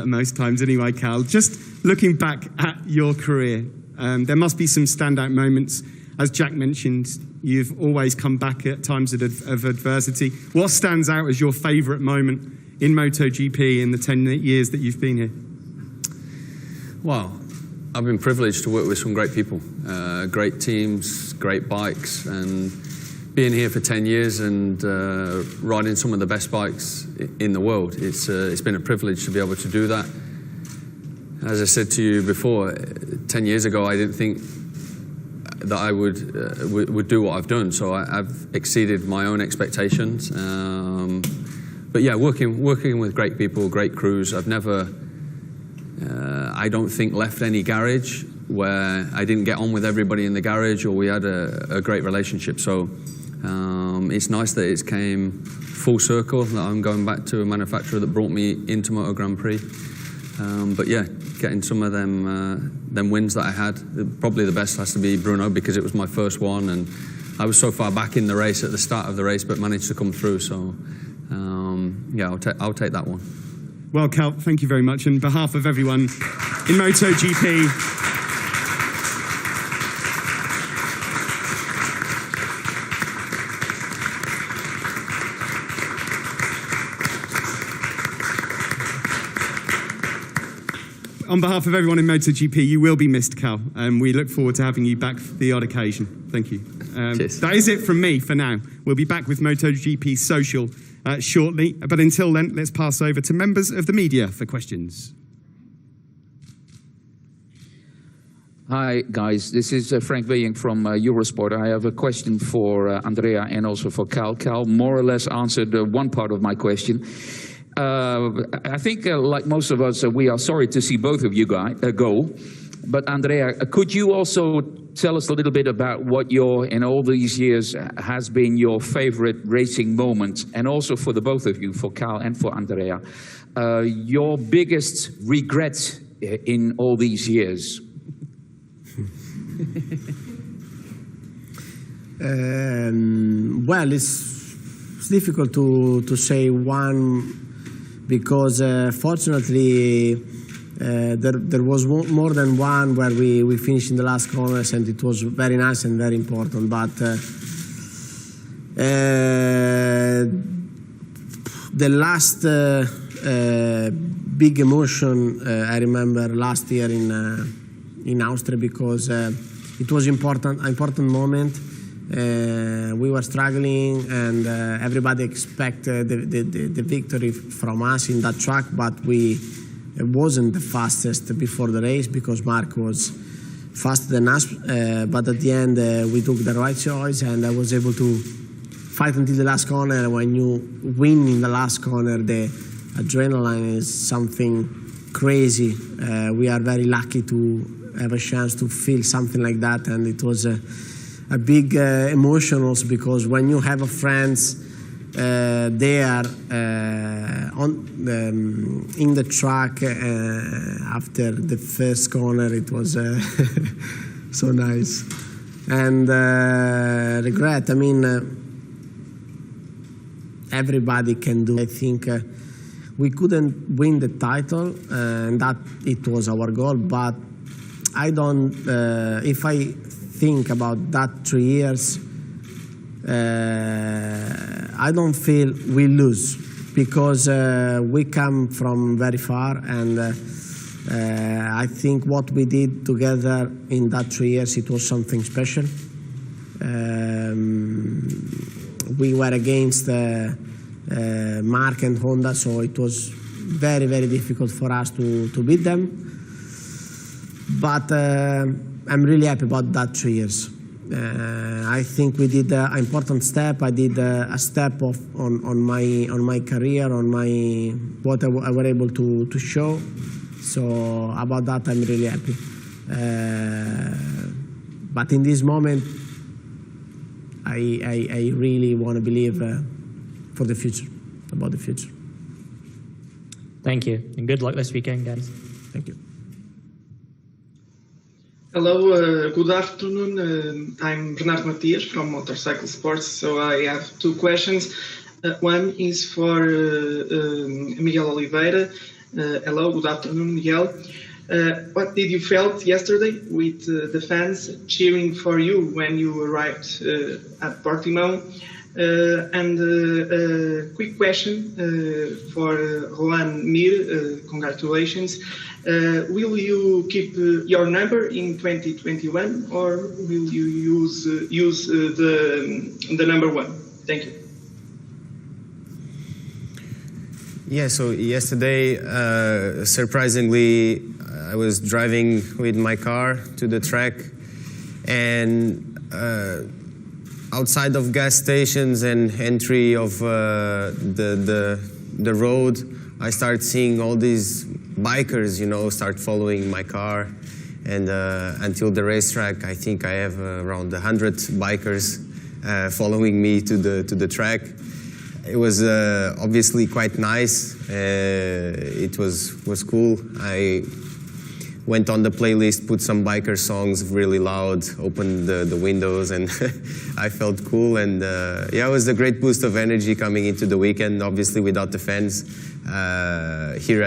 [SPEAKER 4] most times anyway, Cal. Just looking back at your career, there must be some standout moments. As Jack mentioned, you've always come back at times of adversity. What stands out as your favourite moment in MotoGP in the 10 years that you've been here?
[SPEAKER 10] Well, I've been privileged to work with some great people, great teams, great bikes, and being here for 10 years and riding some of the best bikes in the world. It's been a privilege to be able to do that. As I said to you before, 10 years ago I didn't think that I would do what I've done, so I've exceeded my own expectations. But yeah, working with great people, great crews. I've never, I don't think, left any garage where I didn't get on with everybody in the garage, or we had a great relationship. So it's nice that it came full circle, that I'm going back to a manufacturer that brought me into Moto Grand Prix. But yeah, getting some of them wins that I had, probably the best has to be Brno, because it was my first one, and I was so far back in the race at the start of the race, but managed to come through. So yeah, I'll take that one.
[SPEAKER 4] Well, Cal, thank you very much. On behalf of everyone in MotoGP, on behalf of everyone in MotoGP, you will be missed, Cal, and we look forward to having you back for the odd occasion. Thank you. That is it from me for now. We'll be back with MotoGP Social shortly, but until then, let's pass over to members of the media for questions.
[SPEAKER 11] Hi, guys. This is Frank Willing from Eurosport. I have a question for Andrea and also for Cal. Cal more or less answered one part of my question. I think, like most of us, we are sorry to see both of you guys go. But Andrea, could you also tell us a little bit about what in all these years, has been your favorite racing moment? And also for the both of you, for Cal and for Andrea, your biggest regret in all these years?
[SPEAKER 9] Well, it's difficult to say one, because fortunately there was more than one where we finished in the last corners, and it was very nice and very important. But The last big emotion I remember last year in Austria, because it was important moment. We were struggling, and everybody expected the victory from us in that track, but it wasn't the fastest before the race, because Mark was faster than us. But at the end, we took the right choice, and I was able to fight until the last corner. When you win in the last corner, the adrenaline is something crazy. We are very lucky to have a chance to feel something like that, and it was a big emotion also, because when you have a friends there in the track after the first corner, it was so nice. And regret, I mean, everybody can do. I think we couldn't win the title, and that it was our goal, but I don't, if I think about that 3 years, I don't feel we lose, because we come from very far, and I think what we did together in that 3 years, it was something special. We were against Mark and Honda, so it was very, very difficult for us to beat them. But I'm really happy about that 3 years. I think we did an important step. I did a step on my career, on what I was able to show. So about that, I'm really happy. But in this moment, I really want to believe for the future, about the future.
[SPEAKER 12] Thank you, and good luck this weekend, guys.
[SPEAKER 9] Thank you.
[SPEAKER 13] Hello, good afternoon. I'm Bernardo Matias from Motorcycle Sports. So I have two questions. One is for Miguel Oliveira. Hello, good afternoon, Miguel. What did you felt yesterday with the fans cheering for you when you arrived at Portimao? And a quick question for Rohan Mir. Congratulations. Will you keep your number in 2021, or will you use the number 1? Thank you.
[SPEAKER 6] Yeah, so yesterday, surprisingly, I was driving with my car to the track, and outside of gas stations and entry of the road, I started seeing all these bikers, start following my car, and until the racetrack, I think I have around 100 bikers following me to the track. It was obviously quite nice. It was cool. I went on the playlist, put some biker songs really loud, opened the windows, and I felt cool. And yeah, it was a great boost of energy coming into the weekend. Obviously, without the fans here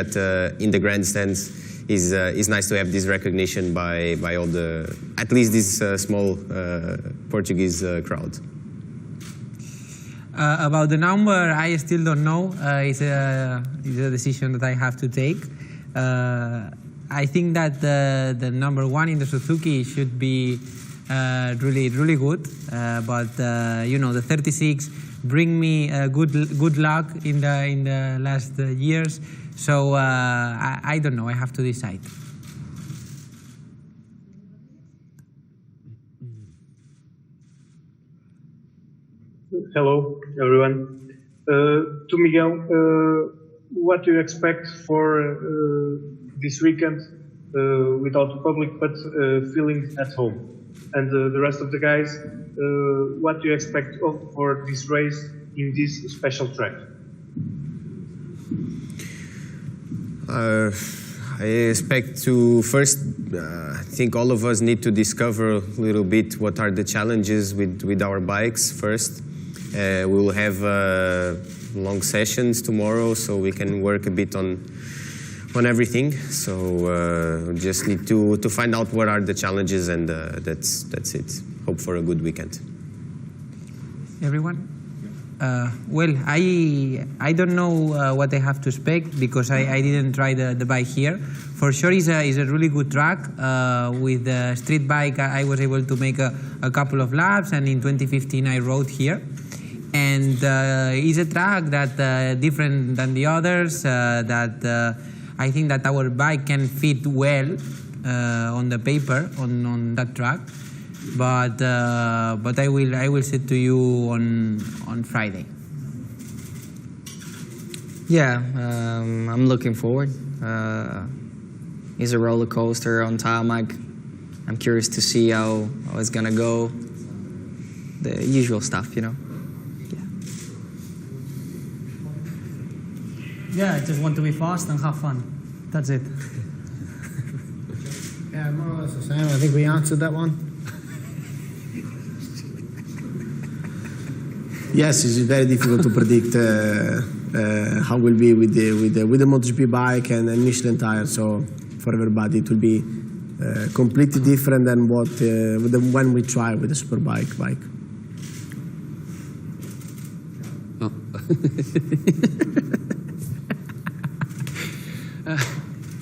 [SPEAKER 6] in the grandstands, is nice to have this recognition by all the, at least this small Portuguese crowd.
[SPEAKER 5] About the number, I still don't know. It's a decision that I have to take. I think that the number 1 in the Suzuki should be really good. But the 36 bring me good luck in the last years. So I don't know. I have to decide.
[SPEAKER 14] Hello, everyone. To Miguel, what do you expect for this weekend without the public, but feeling at home? And the rest of the guys, what do you expect for this race in this special track?
[SPEAKER 6] I expect to first, I think all of us need to discover a little bit what are the challenges with our bikes first. We will have long sessions tomorrow, so we can work a bit on everything. So we just need to find out what are the challenges, and that's it. Hope for a good weekend.
[SPEAKER 5] Everyone? Well, I don't know what I have to expect because I didn't try the bike here. For sure, it's a really good track. With the street bike, I was able to make a couple of laps, and in 2015 I rode here. And it's a track that different than the others. That I think that our bike can fit well on the paper on that track. But I will say to you on Friday.
[SPEAKER 7] Yeah, I'm looking forward. It's a roller coaster on tarmac. I'm curious to see how it's gonna go. The usual stuff, you know.
[SPEAKER 8] Yeah, I just want to be fast and have fun. That's it.
[SPEAKER 3] Yeah, more or less the same. I think we answered that one. Yes, it's very difficult to predict how it will be with the MotoGP bike and Michelin tire. So for everybody, it will be completely different than what when we try with the Superbike bike.
[SPEAKER 10] Oh.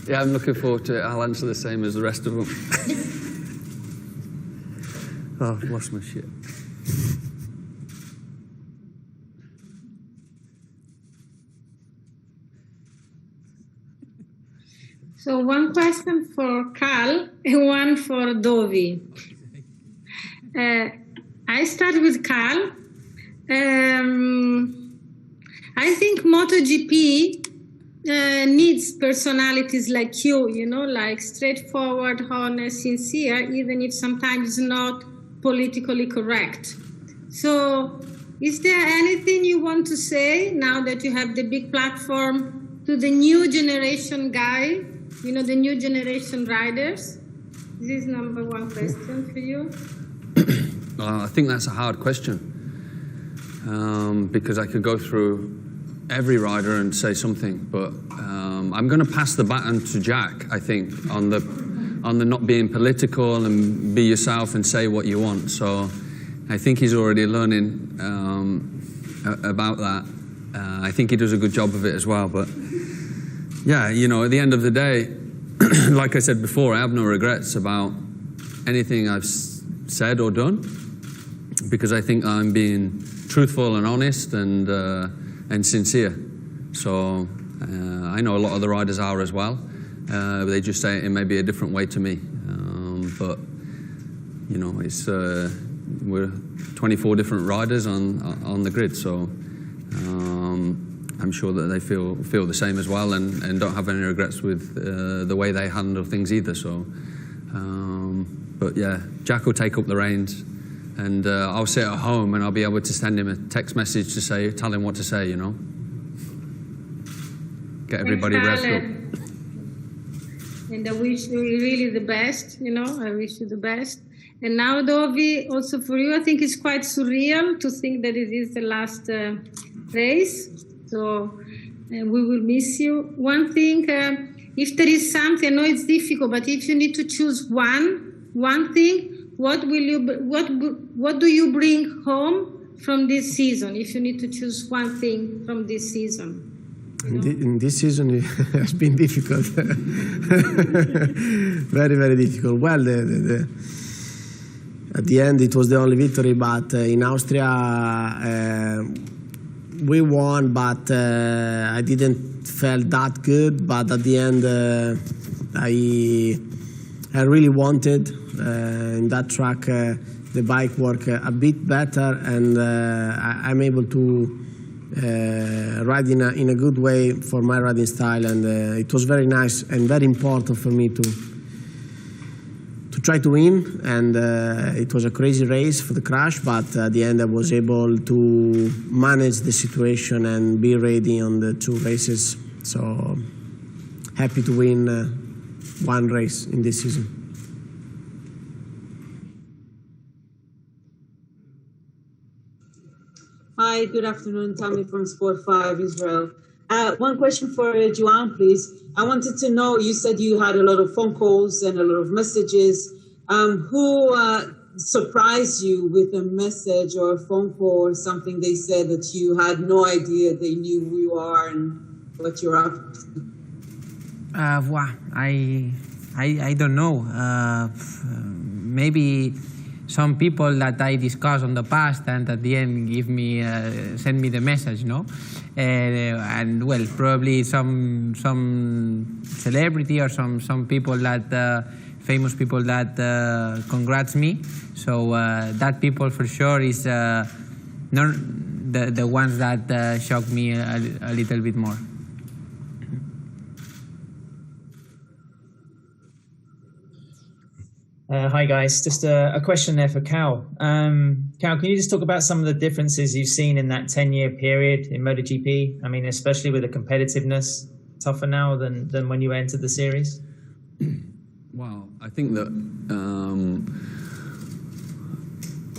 [SPEAKER 10] Yeah, I'm looking forward to it. I'll answer the same as the rest of them. Oh, I've lost my shit.
[SPEAKER 15] So one question for Carl and one for Dovi. I start with Carl. I think MotoGP needs personalities like you know, like straightforward, honest, sincere, even if sometimes not politically correct. So is there anything you want to say now that you have the big platform to the new generation guy, you know, the new generation riders? This is number one question for you.
[SPEAKER 10] I think that's a hard question because I could go through every rider and say something, but I'm going to pass the baton to Jack, I think, on the not being political and be yourself and say what you want. So I think he's already learning about that. I think he does a good job of it as well. But yeah, you know, at the end of the day, like I said before, I have no regrets about anything I've said or done because I think I'm being truthful and honest and sincere. So I know a lot of the riders are as well. They just say it in maybe a different way to me. But you know, it's we're 24 different riders on the grid, so I'm sure that they feel the same as well, and don't have any regrets with the way they handle things either. So, but yeah, Jack will take up the reins. And I'll sit at home and I'll be able to send him a text message to tell him what to say, you know. Get everybody revved up.
[SPEAKER 15] And I wish you really the best, you know, I wish you the best. And now, Dovi, also for you, I think it's quite surreal to think that it is the last race. So we will miss you. One thing, if there is something, I know it's difficult, but if you need to choose one thing, what do you bring home from this season? If you need to choose one thing from this season,
[SPEAKER 3] in this season it has been difficult, very very difficult. Well, at the end it was the only victory, but in Austria we won, but I didn't feel that good. But at the end, I really wanted. In that track, the bike worked a bit better, and I'm able to ride in a good way for my riding style, and it was very nice and very important for me to try to win. And it was a crazy race for the crash, but at the end I was able to manage the situation and be ready on the two races. So happy to win one race in this season.
[SPEAKER 16] Hi, good afternoon. Tammy from Sport 5 Israel. One question for Joan, please. I wanted to know, you said you had a lot of phone calls and a lot of messages. Who surprised you with a message or a phone call or something they said that you had no idea they knew who you are and what you're up to?
[SPEAKER 5] Well, I don't know. Maybe some people that I discussed on the past and at the end send me the message, no? And well, probably some celebrity or some people that famous people that congrats me. So that people for sure is not the ones that shocked me a little bit more.
[SPEAKER 12] Hi guys, just a question there for Cal. Cal, can you just talk about some of the differences you've seen in that 10-year period in MotoGP? I mean, especially with the competitiveness, tougher now than when you entered the series?
[SPEAKER 10] Well, I think that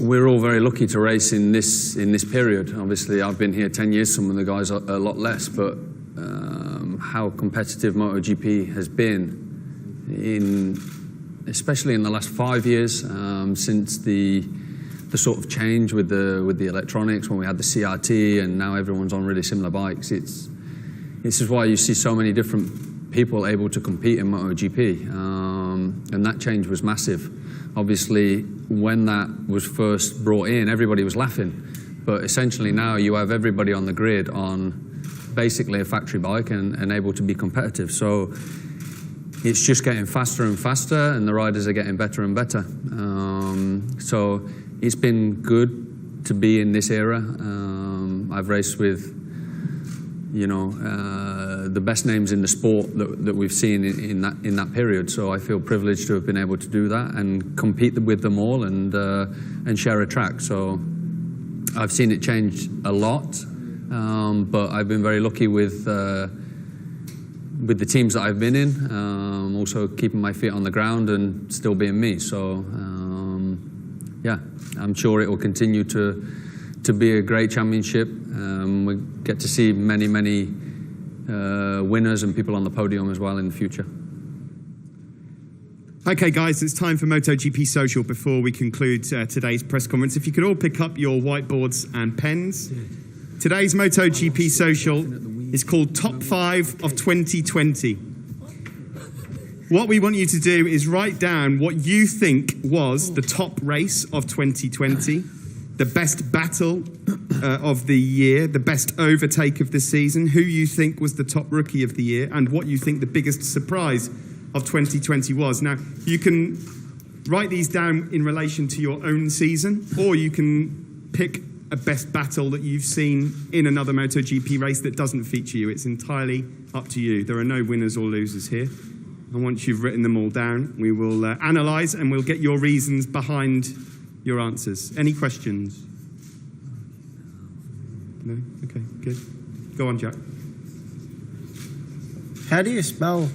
[SPEAKER 10] we're all very lucky to race in this period. Obviously, I've been here 10 years, some of the guys are a lot less, but how competitive MotoGP has been especially in the last 5 years, since the sort of change with the electronics, when we had the CRT and now everyone's on really similar bikes. This is why you see so many different people able to compete in MotoGP, and that change was massive. Obviously, when that was first brought in, everybody was laughing, but essentially now you have everybody on the grid on basically a factory bike and able to be competitive. So it's just getting faster and faster, and the riders are getting better and better. So it's been good to be in this era. I've raced with, the best names in the sport that we've seen in that period. So I feel privileged to have been able to do that and compete with them all and share a track. So I've seen it change a lot, but I've been very lucky with the teams that I've been in, also keeping my feet on the ground and still being me. So, yeah, I'm sure it will continue to be a great championship. We get to see many winners and people on the podium as well in the future.
[SPEAKER 4] Okay, guys, it's time for MotoGP Social before we conclude today's press conference. If you could all pick up your whiteboards and pens. Today's MotoGP Social is called Top 5 of 2020. What we want you to do is write down what you think was the top race of 2020, the best battle of the year, the best overtake of the season, who you think was the top rookie of the year, and what you think the biggest surprise of 2020 was. Now, you can write these down in relation to your own season, or you can pick a best battle that you've seen in another MotoGP race that doesn't feature you. It's entirely up to you. There are no winners or losers here. And once you've written them all down, we will analyse and we'll get your reasons behind your answers. Any questions? No? Okay, good. Go on, Jack.
[SPEAKER 3] How do you spell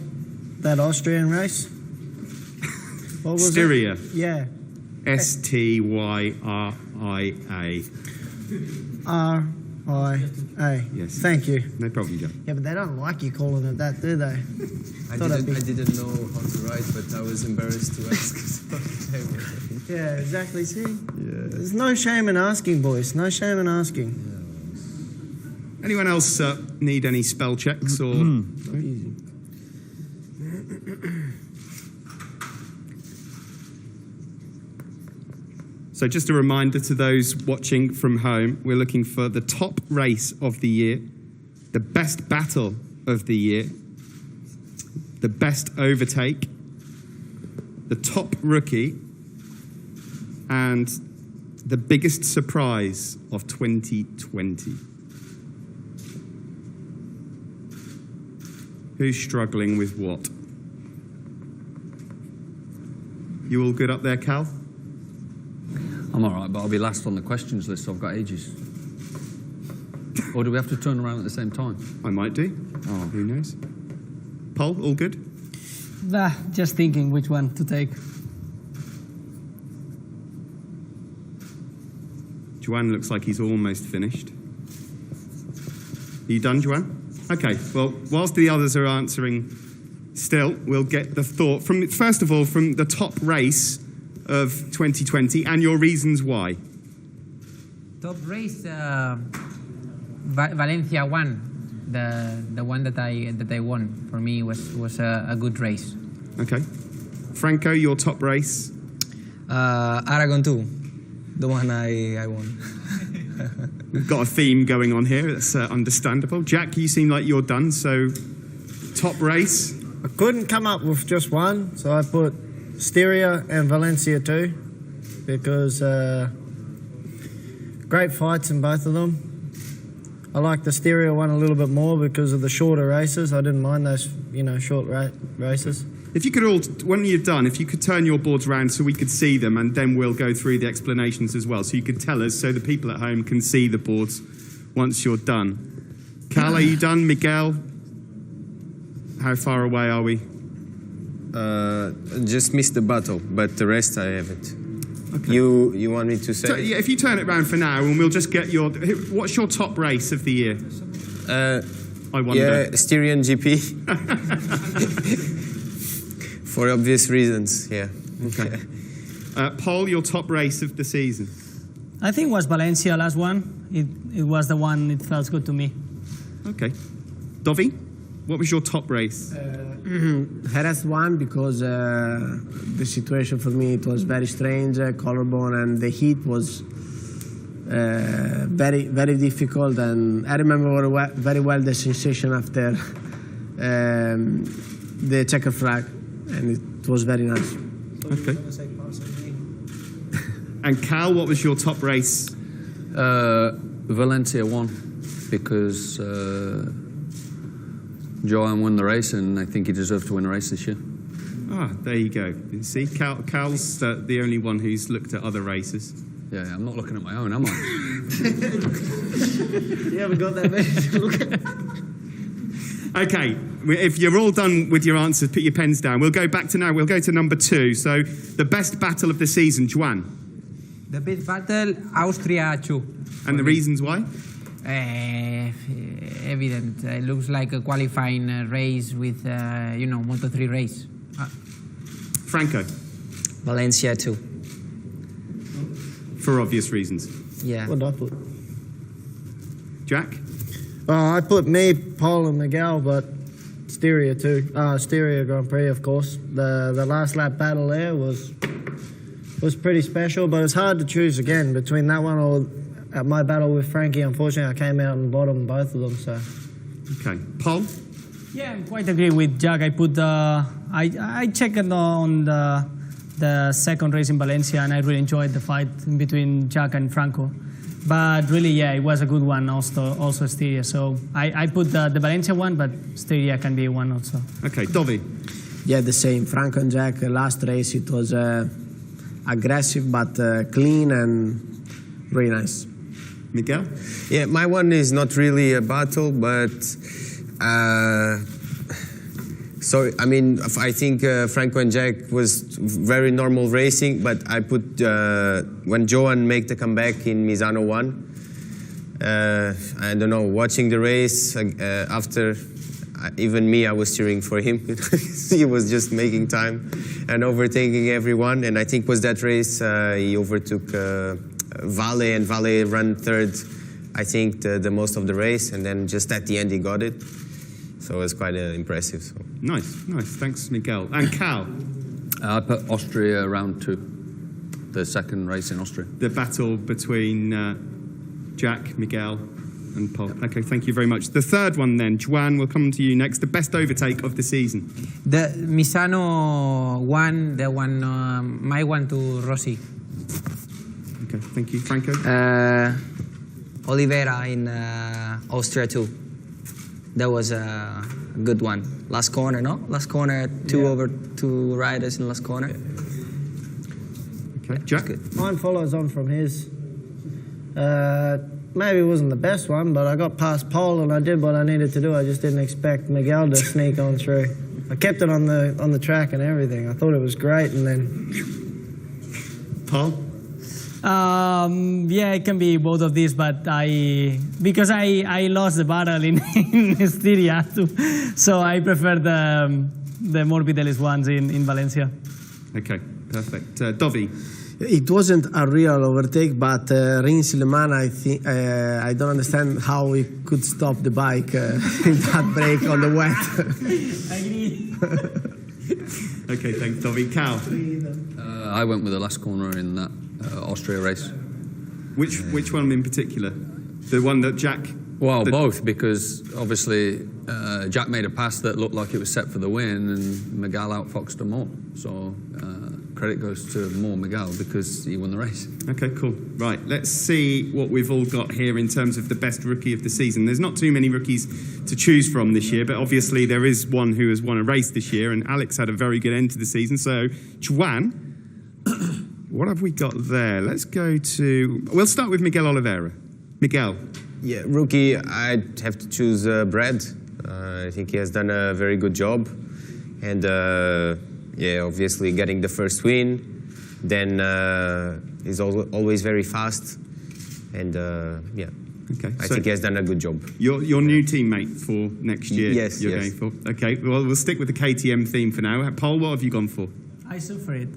[SPEAKER 3] that Austrian race? What was
[SPEAKER 4] Styria.
[SPEAKER 3] it? Yeah.
[SPEAKER 4] Styria.
[SPEAKER 3] R-I-A.
[SPEAKER 4] Yes.
[SPEAKER 3] Thank you.
[SPEAKER 4] No problem, Jack.
[SPEAKER 3] Yeah, but they don't like you calling it that, do they?
[SPEAKER 6] I didn't know how to write, but I was embarrassed to ask.
[SPEAKER 3] Yeah, exactly. See? Yeah. There's no shame in asking, boys. No shame in asking.
[SPEAKER 4] Yeah. Anyone else need any spell checks or?
[SPEAKER 3] Easy.
[SPEAKER 4] So just a reminder to those watching from home, we're looking for the top race of the year, the best battle of the year, the best overtake, the top rookie, and the biggest surprise of 2020. Who's struggling with what? You all good up there, Cal?
[SPEAKER 10] I'm all right, but I'll be last on the questions list, so I've got ages. Or do we have to turn around at the same time?
[SPEAKER 4] I might do. Oh, who knows? Paul, all good?
[SPEAKER 8] Just thinking which one to take.
[SPEAKER 4] Joanne looks like he's almost finished. Are you done, Joanne? Okay, well, whilst the others are answering still, we'll get the thought from, first of all, from the top race of 2020 and your reasons why.
[SPEAKER 5] Top race, Valencia won. The one that I won for me was a good race.
[SPEAKER 4] Okay. Franco, your top race?
[SPEAKER 7] Aragon 2, the one I won.
[SPEAKER 4] We've got a theme going on here. That's understandable. Jack, you seem like you're done. So, top race?
[SPEAKER 3] I couldn't come up with just one, so I put Styria and Valencia too, because great fights in both of them. I like the Styria one a little bit more because of the shorter races. I didn't mind those, short races.
[SPEAKER 4] If you could all, when you're done, if you could turn your boards around so we could see them, and then we'll go through the explanations as well, so you could tell us, so the people at home can see the boards once you're done. Cal, are you done? Miguel? How far away are we?
[SPEAKER 6] Just missed the battle, but the rest I have it.
[SPEAKER 4] Okay.
[SPEAKER 6] You want me to say?
[SPEAKER 4] So, yeah, if you turn it around for now, and we'll just get your... What's your top race of the year? I wonder.
[SPEAKER 6] Yeah, Styrian GP. For obvious reasons, yeah.
[SPEAKER 4] Okay. Paul, your top race of the season?
[SPEAKER 8] I think it was Valencia last one. It was the one, it felt good to me.
[SPEAKER 4] Okay. Dovi, what was your top race?
[SPEAKER 9] Jerez won because the situation for me, it was very strange, collarbone, and the heat was very, very difficult. And I remember very well the sensation after the checker flag, and it was very nice.
[SPEAKER 4] Okay. And Cal, what was your top race?
[SPEAKER 10] Valencia won because Johan won the race, and I think he deserved to win a race this year.
[SPEAKER 4] Ah, there you go. You see, Cal's the only one who's looked at other races.
[SPEAKER 10] Yeah, I'm not looking at my own, am I?
[SPEAKER 3] You haven't got that many to look at.
[SPEAKER 4] Okay, if you're all done with your answers, put your pens down. We'll go back to now. We'll go to number 2. So, the best battle of the season, Joan.
[SPEAKER 5] The best battle, Austria 2.
[SPEAKER 4] And the reasons why?
[SPEAKER 5] Evident. It looks like a qualifying race with, Moto3 race.
[SPEAKER 4] Franco.
[SPEAKER 7] Valencia 2.
[SPEAKER 4] For obvious reasons.
[SPEAKER 7] Yeah.
[SPEAKER 3] What did I put?
[SPEAKER 4] Jack?
[SPEAKER 3] I put me, Paul and Miguel, but Styria too. Styria Grand Prix, of course. The last lap battle there was pretty special, but it's hard to choose again between that one or my battle with Frankie. Unfortunately, I came out on bottom both of them. So.
[SPEAKER 4] Okay, Paul.
[SPEAKER 8] Yeah, I quite agree with Jack. I put I checked on the second race in Valencia, and I really enjoyed the fight in between Jack and Franco. But really, yeah, it was a good one also Styria. So I put the Valencia one, but Styria can be one also.
[SPEAKER 4] Okay, Dovi.
[SPEAKER 9] Yeah, the same. Franco and Jack, last race, it was aggressive but clean and very nice.
[SPEAKER 4] Miguel?
[SPEAKER 6] Yeah, my one is not really a battle, but... I think Franco and Jack was very normal racing, but I put when Johan made the comeback in Misano 1. I don't know, watching the race after, even me, I was cheering for him. He was just making time and overtaking everyone. And I think was that race he overtook Vale, and Vale ran third, I think, the most of the race. And then just at the end, he got it. So it was quite impressive. So.
[SPEAKER 4] Nice. Thanks, Miguel. And Cal?
[SPEAKER 10] I put Austria round 2, the second race in Austria.
[SPEAKER 4] The battle between Jack, Miguel, and Paul. Okay, thank you very much. The third one then, Joan, we'll come to you next. The best overtake of the season.
[SPEAKER 5] The Misano one, the one, my one to Rossi.
[SPEAKER 4] Okay, thank you. Franco?
[SPEAKER 7] Oliveira in Austria 2. That was a good one. Last corner, no? Last corner, over 2 riders in last corner.
[SPEAKER 4] Okay, Jack?
[SPEAKER 3] Mine follows on from his. Maybe it wasn't the best one, but I got past Paul and I did what I needed to do. I just didn't expect Miguel to sneak on through. I kept it on the track and everything. I thought it was great, and then...
[SPEAKER 4] Paul?
[SPEAKER 8] Yeah, it can be both of these, but because I lost the battle in Styria too, so I prefer the more Vitalis ones in Valencia.
[SPEAKER 4] Okay, perfect. Dovi?
[SPEAKER 9] It wasn't a real overtake, but Rins Le Mans, I think I don't understand how he could stop the bike in that break on the wet.
[SPEAKER 4] Okay, thanks, Dovi. Cal?
[SPEAKER 10] I went with the last corner in that Austria race.
[SPEAKER 4] Which one in particular? The one that Jack...
[SPEAKER 10] Well, both, because obviously Jack made a pass that looked like it was set for the win, and Miguel outfoxed them all. So credit goes to Miguel because he won the race.
[SPEAKER 4] Okay, cool. Right, let's see what we've all got here in terms of the best rookie of the season. There's not too many rookies to choose from this year, but obviously there is one who has won a race this year, and Alex had a very good end to the season. So, Juan, what have we got there? Let's go to... We'll start with Miguel Oliveira. Miguel.
[SPEAKER 6] Yeah, rookie, I'd have to choose Brad. I think he has done a very good job. And yeah, obviously getting the first win. Then he's always very fast. And yeah,
[SPEAKER 4] okay,
[SPEAKER 6] I think he has done a good job.
[SPEAKER 4] Your new teammate for next year?
[SPEAKER 6] Yes,
[SPEAKER 4] you're
[SPEAKER 6] yes.
[SPEAKER 4] going for. Okay, well, we'll stick with the KTM theme for now. Paul, what have you gone for?
[SPEAKER 8] I suffer it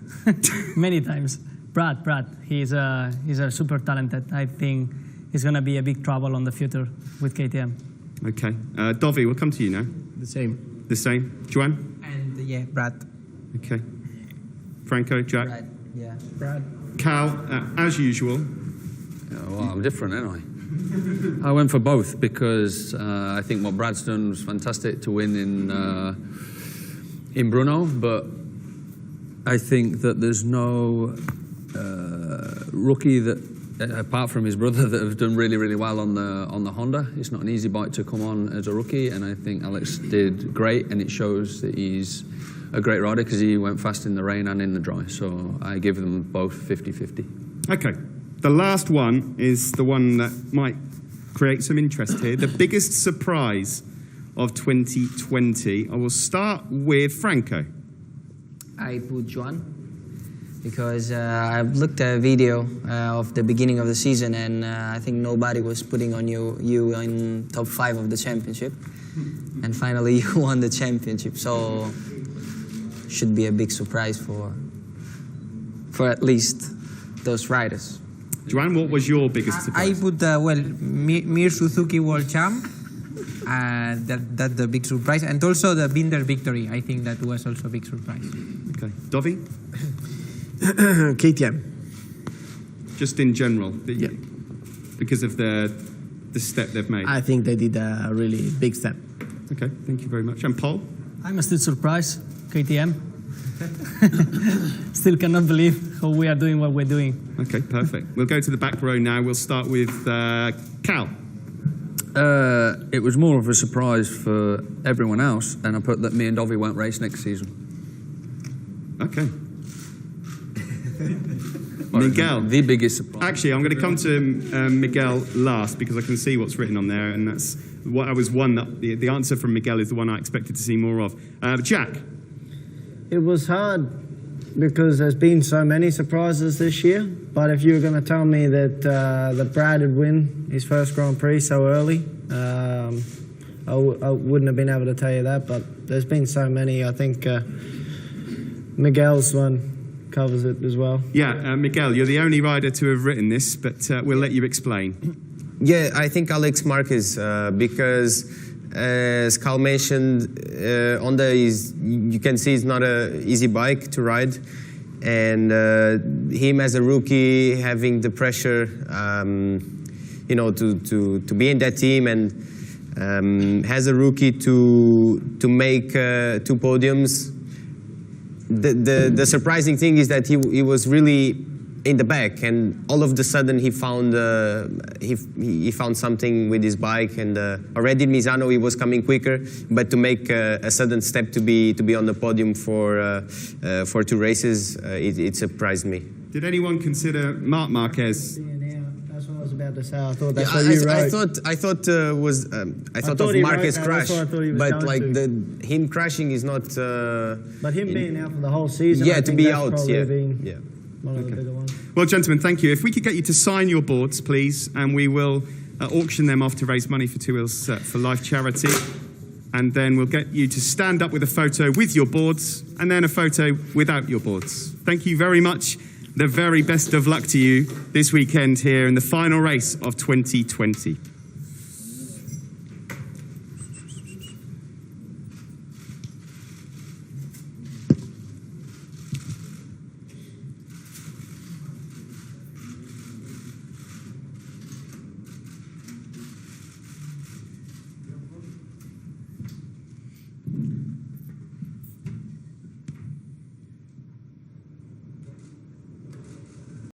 [SPEAKER 8] many times. Brad, he's a super talented. I think he's going to be a big trouble on the future with KTM.
[SPEAKER 4] Okay. Dovi, we'll come to you now.
[SPEAKER 9] The same.
[SPEAKER 4] The same. Joanne?
[SPEAKER 5] And yeah, Brad.
[SPEAKER 4] Okay. Franco, Jack?
[SPEAKER 7] Brad, yeah.
[SPEAKER 8] Brad.
[SPEAKER 4] Cal, as usual.
[SPEAKER 10] Well, I'm different, ain't I? I went for both because I think what Brad's done was fantastic to win in Brno, but I think that there's no rookie that, apart from his brother, that have done really, really well on the Honda. It's not an easy bike to come on as a rookie, and I think Alex did great, and it shows that he's a great rider because he went fast in the rain and in the dry. So I give them both 50-50.
[SPEAKER 4] Okay. The last one is the one that might create some interest here. The biggest surprise of 2020. I will start with Franco.
[SPEAKER 7] I put Joan because I looked at a video of the beginning of the season, and I think nobody was putting on you in top 5 of the championship, and finally you won the championship. So should be a big surprise for at least those riders.
[SPEAKER 4] Joanne, what was your biggest surprise?
[SPEAKER 5] I put Mir Suzuki World Champ. That's the big surprise, and also the Binder victory. I think that was also a big surprise.
[SPEAKER 4] Okay, Dovi.
[SPEAKER 9] KTM.
[SPEAKER 4] Just in general,
[SPEAKER 9] yeah.
[SPEAKER 4] Because of the step they've made.
[SPEAKER 9] I think they did a really big step.
[SPEAKER 4] Okay, thank you very much. And Paul?
[SPEAKER 8] I'm still surprised, KTM. Still cannot believe how we are doing what we're doing.
[SPEAKER 4] Okay, perfect. We'll go to the back row now. We'll start with Cal.
[SPEAKER 10] It was more of a surprise for everyone else, and I put that me and Dovi won't race next season.
[SPEAKER 4] Okay. Miguel.
[SPEAKER 10] The biggest surprise.
[SPEAKER 4] Actually, I'm going to come to Miguel last because I can see what's written on there, and that's what I was one that the answer from Miguel is the one I expected to see more of. Jack.
[SPEAKER 3] It was hard because there's been so many surprises this year. But if you were going to tell me that Brad would win his first Grand Prix so early, I wouldn't have been able to tell you that. But there's been so many. I think Miguel's one covers it as well.
[SPEAKER 4] Yeah, Miguel, you're the only rider to have written this, but we'll let you explain.
[SPEAKER 6] Yeah, I think Alex Marquez because. As Cal mentioned, Honda you can see it's not an easy bike to ride. And him as a rookie having the pressure, to be in that team, and as a rookie to make 2 podiums. The surprising thing is that he was really in the back, and all of a sudden he found he found something with his bike, and already in Misano he was coming quicker, but to make a sudden step to be on the podium for 2 races, it surprised me.
[SPEAKER 4] Did anyone consider Marc Marquez?
[SPEAKER 3] That's what I was about to say. I thought that's what you wrote.
[SPEAKER 6] I thought of Marquez crash, but like him crashing is not.
[SPEAKER 3] But him being out for the whole season.
[SPEAKER 6] Yeah, to be out. Yeah.
[SPEAKER 3] One of the bigger ones.
[SPEAKER 4] Well, gentlemen, thank you. If we could get you to sign your boards, please, and we will auction them off to raise money for Two Wheels for Life charity. and then we'll get you to stand up with a photo with your boards, and then a photo without your boards. Thank you very much. The very best of luck to you this weekend here in the final race of 2020.